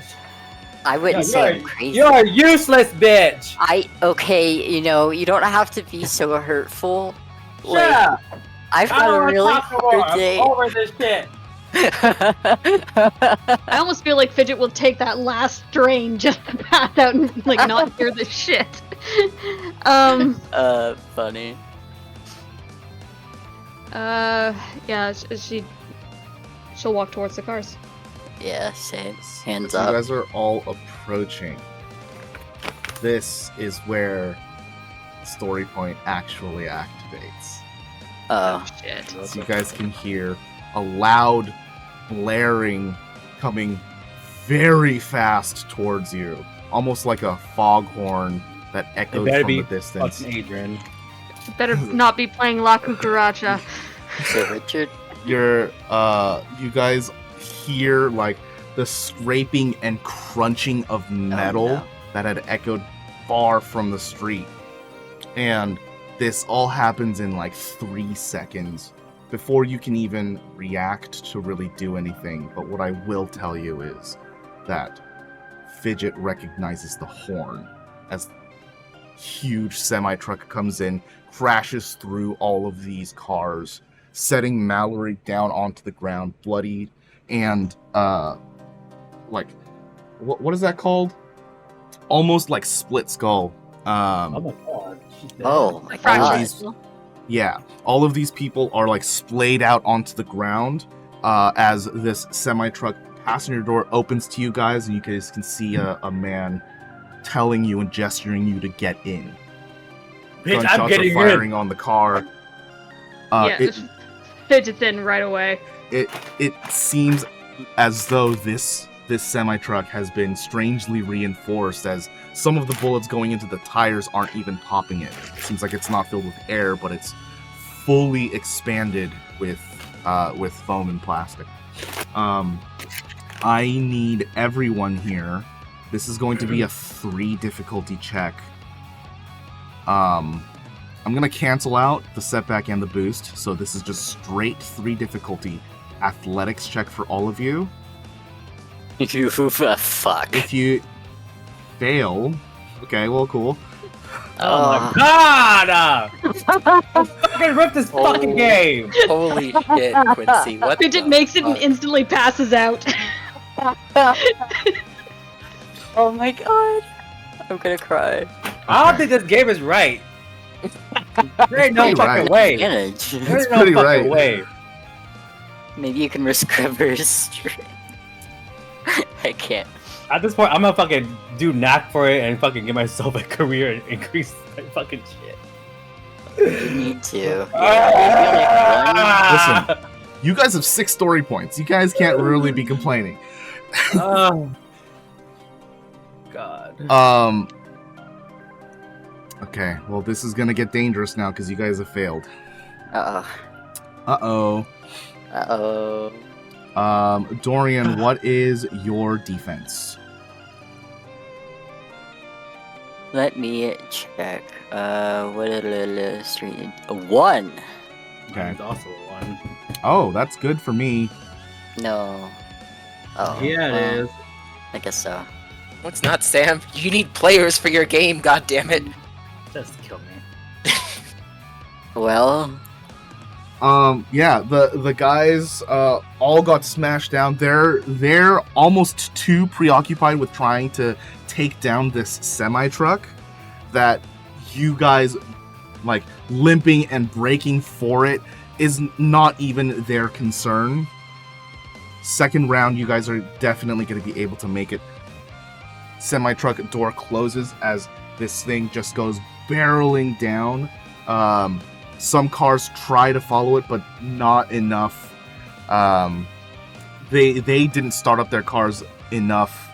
I wouldn't Yeah, say I'm crazy. You're a useless bitch. Okay, you know, you don't have to be so hurtful. Like, Yeah. I've I had don't a wanna really talk no more. hard day. I'm over this shit. I almost feel like Fidget will take that last strain just to pass out and like not hear the shit. Funny. Yeah, she'll walk towards the cars. Yeah, same. Hands As you up. guys are all approaching, this is where the story point actually activates. Oh, Shit. So you guys can hear a loud blaring coming very fast towards you, almost like a foghorn that echoes better from be the distance. Fucking Adrian. Better not be playing La Cucaracha. so Richard, you guys hear like the scraping and crunching of metal that had echoed far from the street. And this all happens in like 3 seconds before you can even react to really do anything. But what I will tell you is that Fidget recognizes the horn as huge semi-truck comes in, crashes through all of these cars, setting Mallory down onto the ground, bloodied, and like what is that called? Almost like split skull. Oh my god. Oh my Fractures. god. Yeah, all of these people are like splayed out onto the ground as this semi-truck passenger door opens to you guys, and you guys can see a man telling you and gesturing you to get in. Bitch, Gunshots I'm getting are firing on the car. Fidget's in right away. It seems as though this semi-truck has been strangely reinforced, as some of the bullets going into the tires aren't even popping it. It seems like it's not filled with air, but it's fully expanded with foam and plastic. I need everyone here. This is going to be a 3 difficulty check. I'm gonna cancel out the setback and the boost, so this is just straight 3 difficulty athletics check for all of you. You fuck. If you fail, okay, well, cool. Oh my god! I fucking ripped this fucking game! Holy shit, Quincy. What Fidget the makes it and fuck? instantly passes out. Oh my god. I'm gonna cry. I don't think this game is right. There ain't no Pretty fucking right. way. Advantage. There ain't no pretty fucking right. way. Maybe you can risk reverse straight. I can't. At this point, I'm gonna fucking do knack for it and fucking give myself a career and increase my fucking shit. You need to. Yeah, Listen, you guys have 6 story points. You guys can't really be complaining. Oh. God. Okay, well, this is gonna get dangerous now because you guys have failed. Uh-oh. Uh-oh. Uh-oh. Dorian, what is your defense? Let me check. What is the street? A 1. Okay. It's also a 1. Oh, that's good for me. No. Oh. Yeah, well, it is. I guess so. What's not, Sam? You need players for your game, goddammit. Just kill me. Well, Yeah, the guys all got smashed down. They're almost too preoccupied with trying to take down this semi-truck that you guys, like, limping and braking for it is not even their concern. Second round, you guys are definitely going to be able to make it. Semi-truck door closes as this thing just goes barreling down. Some cars try to follow it, but not enough. They didn't start up their cars enough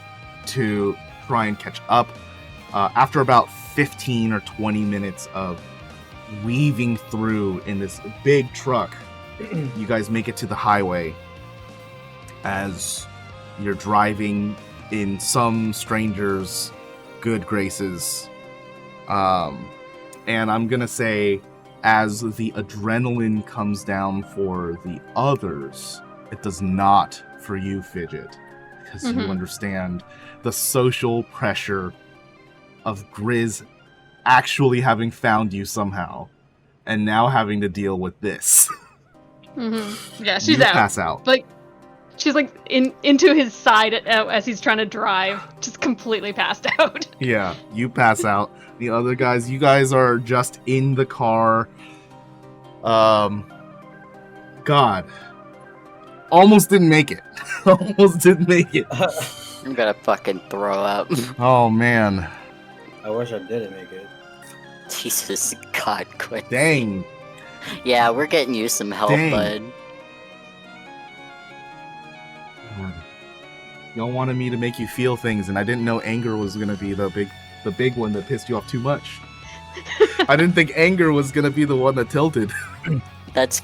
to try and catch up. After about 15 or 20 minutes of weaving through in this big truck, you guys make it to the highway as you're driving in some stranger's good graces. And I'm gonna say, as the adrenaline comes down for the others, it does not for you, Fidget, because you understand the social pressure of Grizz actually having found you somehow, and now having to deal with this. Yeah, she's You out. pass out. Like, she's like into his side as he's trying to drive, just completely passed out. Yeah, you pass out. The other guys, you guys are just in the car. God. Almost didn't make it. Almost didn't make it. I'm gonna fucking throw up. Oh, man. I wish I didn't make it. Jesus God, quit. Dang. Yeah, we're getting you some help, Dang. bud. Y'all wanted me to make you feel things, and I didn't know anger was gonna be the big one that pissed you off too much. I didn't think anger was gonna be the one that tilted. That's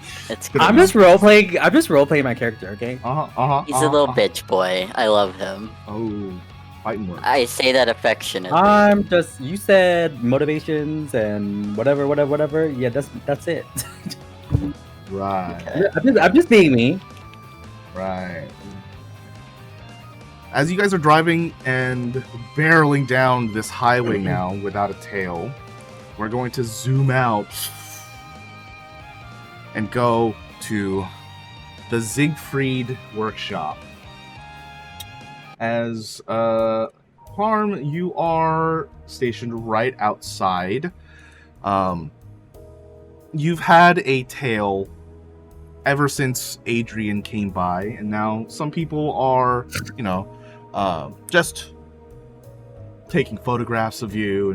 I'm just role playing. I'm just role playing my character. Okay. He's a little bitch boy. I love him. Oh, fighting words. I say that affectionately. I'm just. You said motivations and whatever. Yeah, that's it. Right. Okay. I'm just being me. Right. As you guys are driving and barreling down this highway now without a tail, we're going to zoom out and go to the Siegfried workshop. As Parm, you are stationed right outside. You've had a tail ever since Adrian came by, and now some people are, just taking photographs of you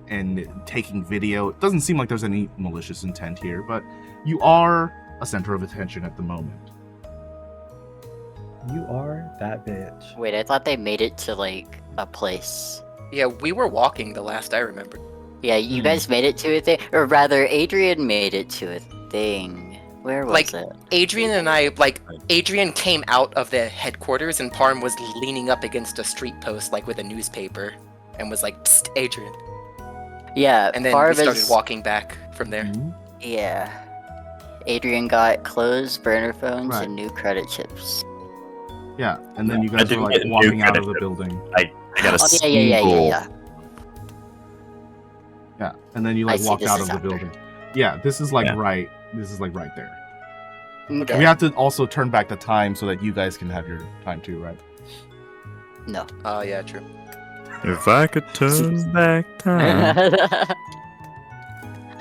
and taking video. It doesn't seem like there's any malicious intent here, but you are a center of attention at the moment. You are that bitch. Wait, I thought they made it to like a place. Yeah, we were walking the last I remember. Yeah, you guys made it to a thing, or rather, Adrian made it to a thing. Where was it? Adrian and Adrian came out of the headquarters and Parm was leaning up against a street post, like with a newspaper, and was like, "Psst, Adrian." Yeah, and then we started walking back from there. Mm-hmm. Yeah. Adrian got clothes, burner phones, Right. and new credit chips. Yeah, and then you guys didn't are like get a new walking out of the credit. building. I got a Oh, yeah. Yeah, and then you I like see, walk this out is of the after. building. Yeah, this is like Yeah. right. This is like right there. Okay. We have to also turn back the time so that you guys can have your time too, right? No. Oh, yeah, true. If I could turn back time. If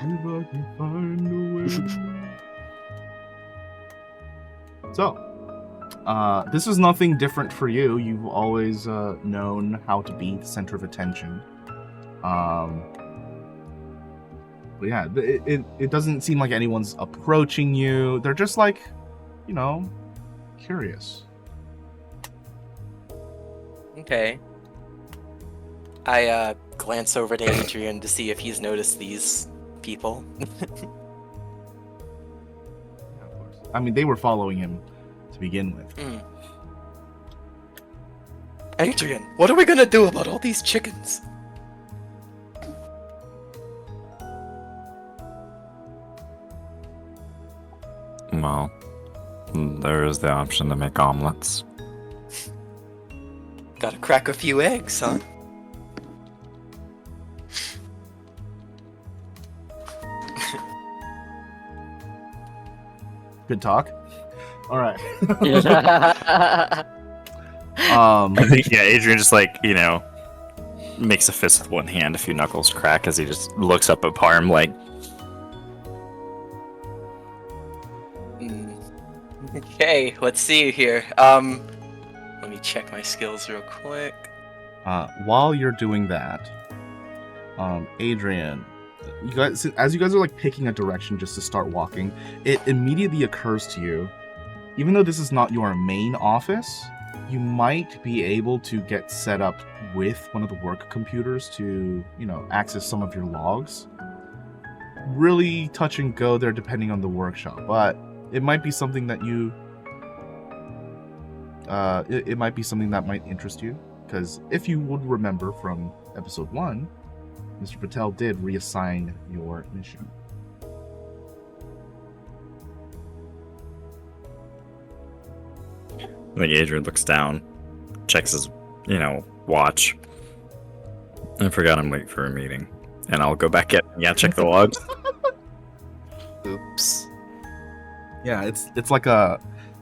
I can find a way. So, this is nothing different for you. You've always known how to be the center of attention. But yeah, it doesn't seem like anyone's approaching you. They're just like, curious. Okay. I glance over to Adrian to see if he's noticed these people. Yeah, of course. I mean, they were following him to begin with. Adrian, what are we gonna do about all these chickens? Well, there is the option to make omelets. Gotta crack a few eggs, huh? Good talk. All right. I think, yeah, Adrian just makes a fist with one hand, a few knuckles crack as he just looks up at Parm like, Okay, let's see here. Let me check my skills real quick. While you're doing that, Adrian, as you guys are like picking a direction just to start walking, it immediately occurs to you, even though this is not your main office, you might be able to get set up with one of the work computers to, access some of your logs. Really touch and go there depending on the workshop, but it might be something that it might be something that might interest you, because if you would remember from episode 1, Mr. Patel did reassign your mission. I think Adrian looks down, checks his, watch. I forgot I'm late for a meeting. And I'll go back in. Yeah, check the logs. Oops. Yeah, it's like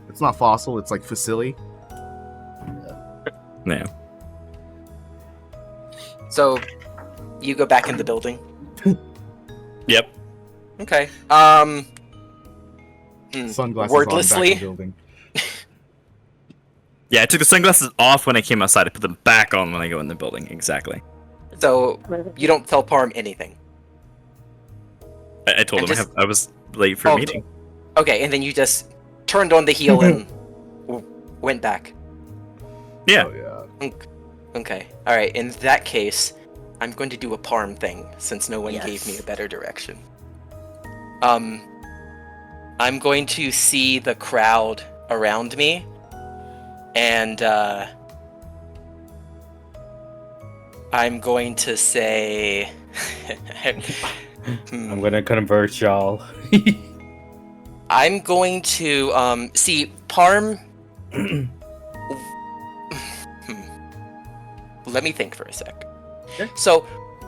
it's not fossil, it's like facility. Yeah. So, you go back in the building. Yep. Okay. Sunglasses Wordlessly. on back in the building. Yeah, I took the sunglasses off when I came outside. I put them back on when I go in the building. Exactly. So, you don't tell Parm anything. I told And him just- I was late for a meeting. Okay, and then you just turned on the heel and went back. Yeah. Oh, yeah. Okay. Alright, in that case, I'm going to do a Parm thing, since no one gave me Yes. a better direction. I'm going to see the crowd around me, and I'm going to say... I'm gonna convert y'all. I'm going to see Parm. Let me think for a sec. Okay. So,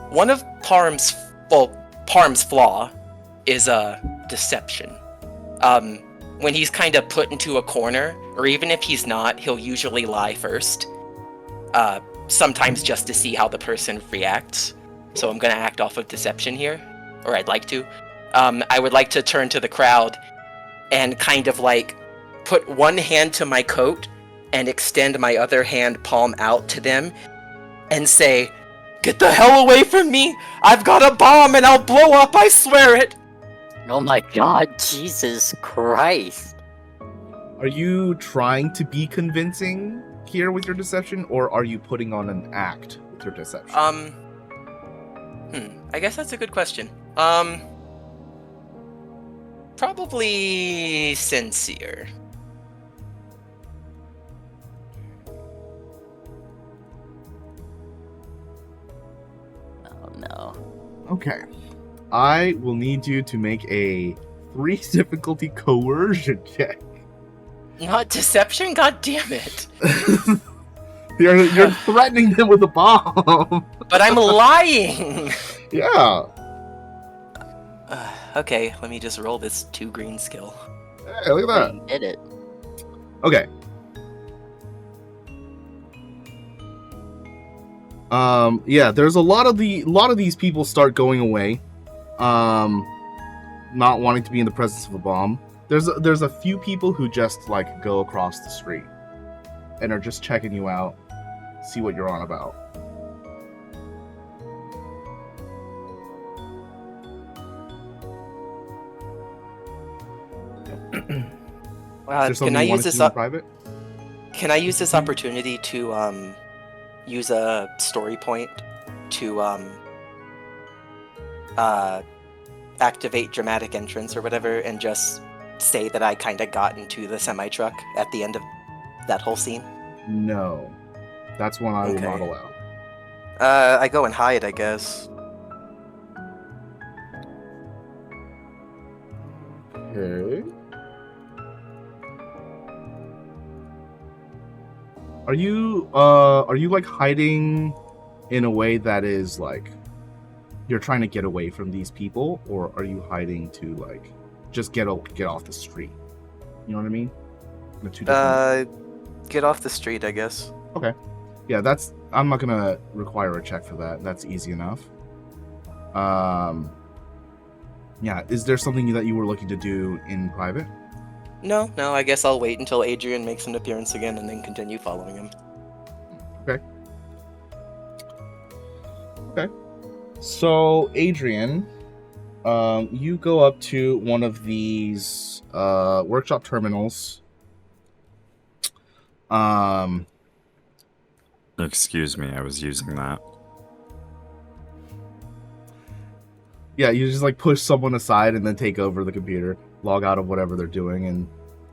one of Parm's flaw is deception. When he's kind of put into a corner, or even if he's not, he'll usually lie first. Sometimes just to see how the person reacts. So I'm gonna act off of deception here, or I'd like to. I would like to turn to the crowd and kind of like put one hand to my coat and extend my other hand palm out to them and say, "Get the hell away from me! I've got a bomb and I'll blow up, I swear it!" Oh my god, Jesus Christ. Are you trying to be convincing here with your deception, or are you putting on an act with your deception? I guess that's a good question. Probably sincere. Oh no. Okay. I will need you to make a 3 difficulty coercion check. Not deception? God damn it. You're threatening them with a bomb. But I'm lying! Yeah. Okay, let me just roll this 2 green skill. Hey, look at that. You did it. Okay. Yeah, there's a lot of these people start going away. Not wanting to be in the presence of a bomb. There's a few people who just like go across the street and are just checking you out, see what you're on about. Can I use this in private? Can I use this opportunity to use a story point to activate dramatic entrance or whatever, and just say that I kind of got into the semi-truck at the end of that whole scene? No, that's one I will not allow. I go and hide, I guess. Okay. Are you like hiding in a way that is like you're trying to get away from these people, or are you hiding to like just get off the street? You know what I mean? Get off the street, I guess. Okay. Yeah, I'm not gonna require a check for that. That's easy enough. Yeah, is there something that you were looking to do in private? No, I guess I'll wait until Adrian makes an appearance again and then continue following him. Okay. So, Adrian, you go up to one of these workshop terminals. Excuse me, I was using that. Yeah, you just like push someone aside and then take over the computer, log out of whatever they're doing, and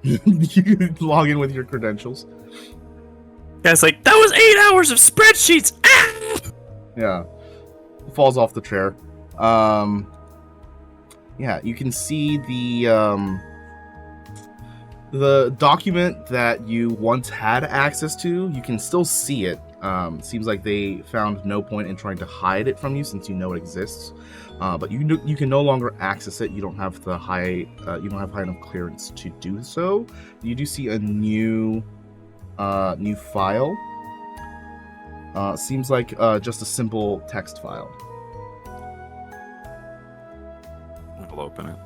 you log in with your credentials. Guy's like, that was 8 hours of spreadsheets! Ah! Yeah. Falls off the chair. Yeah, you can see the document that you once had access to. You can still see it. Seems like they found no point in trying to hide it from you since you know it exists. But you can no longer access it. You don't have high enough clearance to do so. You do see a new file. Seems like just a simple text file. I'll open it.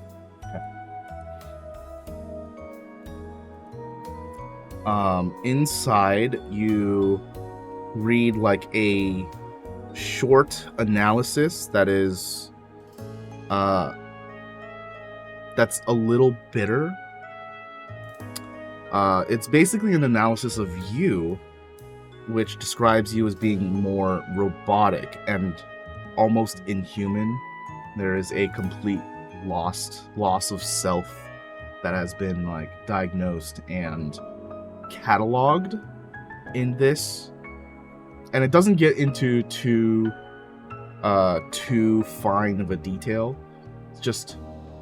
Okay. Inside, you read like a short analysis that is that's a little bitter. It's basically an analysis of you, which describes you as being more robotic and almost inhuman. There is a complete loss of self that has been like diagnosed and cataloged in this, and it doesn't get into too fine of a detail. It's just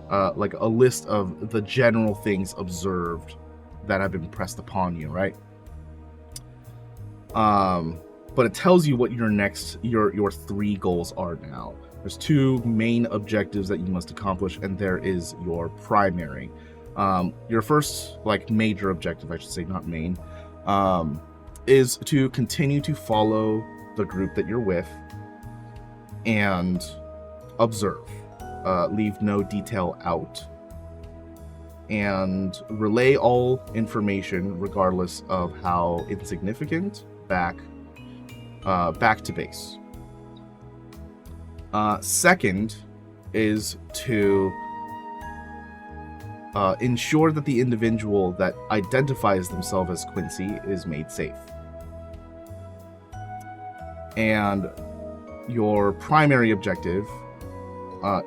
like a list of the general things observed that have been pressed upon you, right? But it tells you what your 3 goals are now. There's 2 main objectives that you must accomplish, and there is your primary. Your first, like, major objective, I should say, not main, is to continue to follow the group that you're with and observe. Leave no detail out. And relay all information, regardless of how insignificant, back to base. Second is to ensure that the individual that identifies themselves as Quincy is made safe. And your primary objective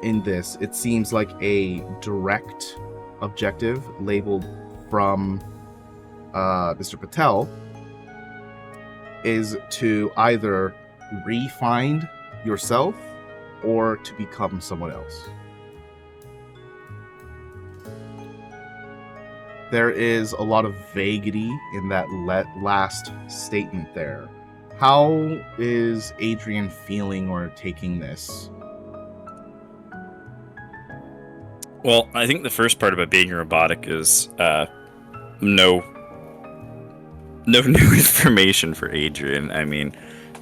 in this, it seems like a direct objective labeled from Mr. Patel, is to either re-find yourself or to become someone else. There is a lot of vaguity in that last statement there. How is Adrian feeling or taking this? Well, I think the first part about being robotic is no new information for Adrian. I mean,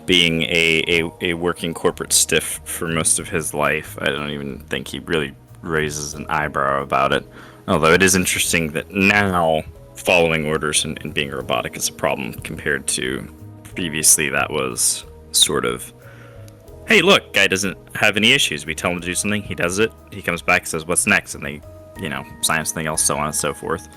being a working corporate stiff for most of his life, I don't even think he really raises an eyebrow about it. Although it is interesting that now following orders and being robotic is a problem compared to previously. That was sort of, hey, look, guy doesn't have any issues. We tell him to do something, he does it, he comes back, says, what's next? And they, sign something else, so on and so forth.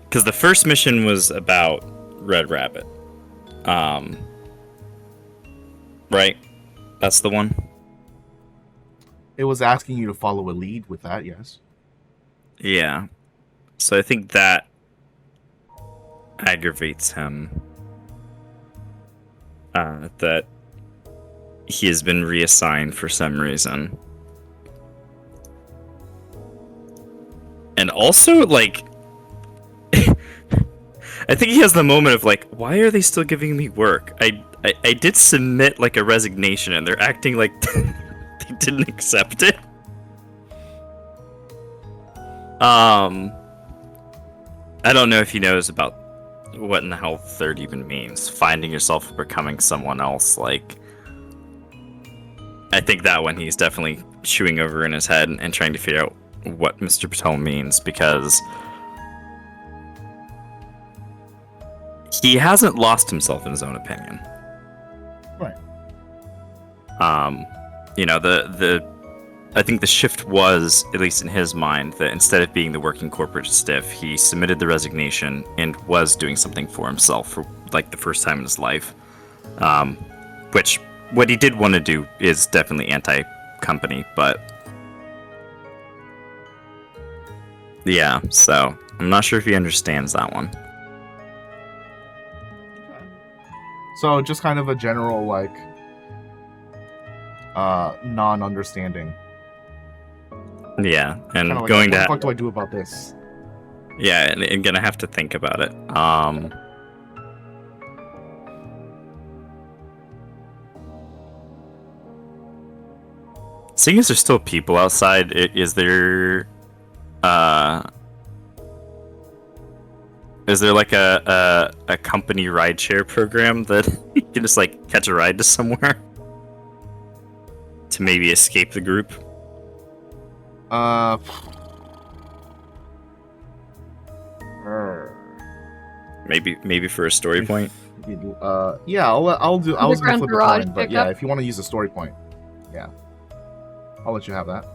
Because the first mission was about Red Rabbit. Right? That's the one? It was asking you to follow a lead with that, yes. Yeah. So I think that aggravates him. That he has been reassigned for some reason. And also, like, I think he has the moment of, like, why are they still giving me work? I did submit, like, a resignation, and they're acting like they didn't accept it. I don't know if he knows about what in the hell third even means. Finding yourself or becoming someone else, like... I think that one he's definitely chewing over in his head and trying to figure out what Mr. Patel means, because... he hasn't lost himself in his own opinion. Right. I think the shift was, at least in his mind, that instead of being the working corporate stiff, he submitted the resignation and was doing something for himself for, like, the first time in his life. Which, what he did want to do is definitely anti-company, but... yeah, so, I'm not sure if he understands that one. So, just kind of a general, like, non-understanding. Yeah, and like, going what to... the fuck do I do about this? Yeah, and gonna have to think about it. Seeing as there's still people outside, is there like a company rideshare program that you can just, like, catch a ride to somewhere to maybe escape the group? Maybe for a story point. Yeah, I was gonna flip a garage coin, but pickup. yeah, if you want to use a story point, yeah, I'll let you have that.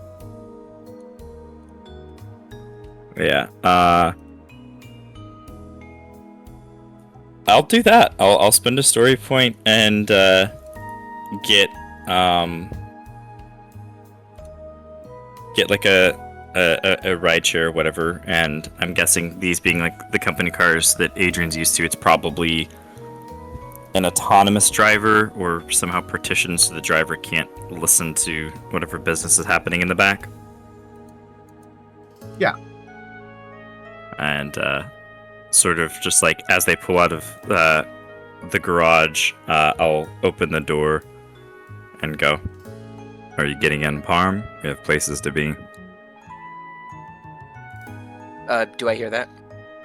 Yeah. I'll do that. I'll spend a story point and get get like a ride share or whatever, and I'm guessing these being like the company cars that Adrian's used to, it's probably an autonomous driver or somehow partitioned so the driver can't listen to whatever business is happening in the back. Yeah. And sort of just like as they pull out of the garage, I'll open the door and go, "Are you getting in, Parm? We have places to be." Do I hear that?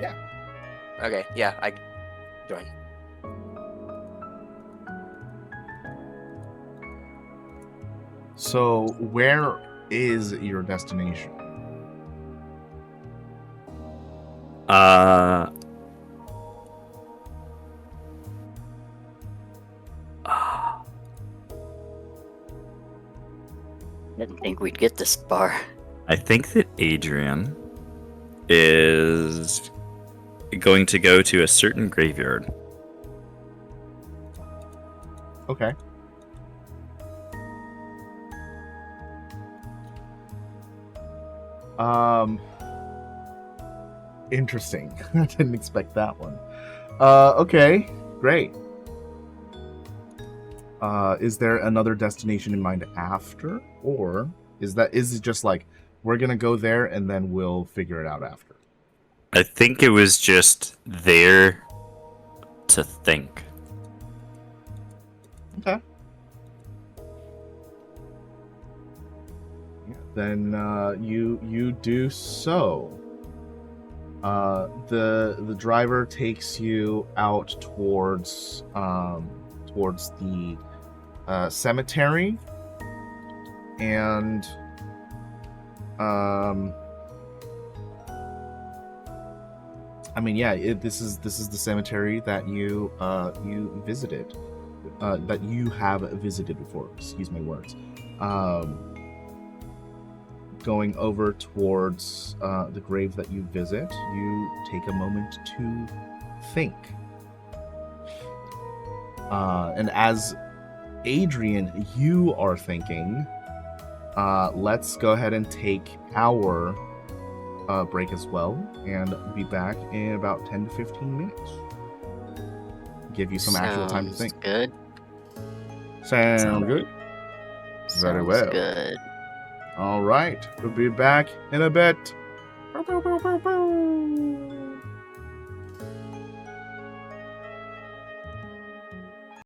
Yeah. Okay, yeah, I join. So, where is your destination? Didn't think we'd get this far. I think that Adrian is going to go to a certain graveyard. Okay. Interesting. I didn't expect that one. Okay, great. Is there another destination in mind after, or is it just like we're gonna go there and then we'll figure it out after? I think it was just there to think. Okay. Yeah, then you do so. The driver takes you out towards the cemetery, and I mean, yeah, this is the cemetery that you visited, that you have visited before. Excuse my words. Going over towards the grave that you visit, you take a moment to think. And as Adrian, you are thinking, let's go ahead and take our break as well, and be back in about 10 to 15 minutes. Give you some actual time to think. Good. Sound good? Very Sounds well. Good. All right, we'll be back in a bit. Bow, bow, bow, bow, bow.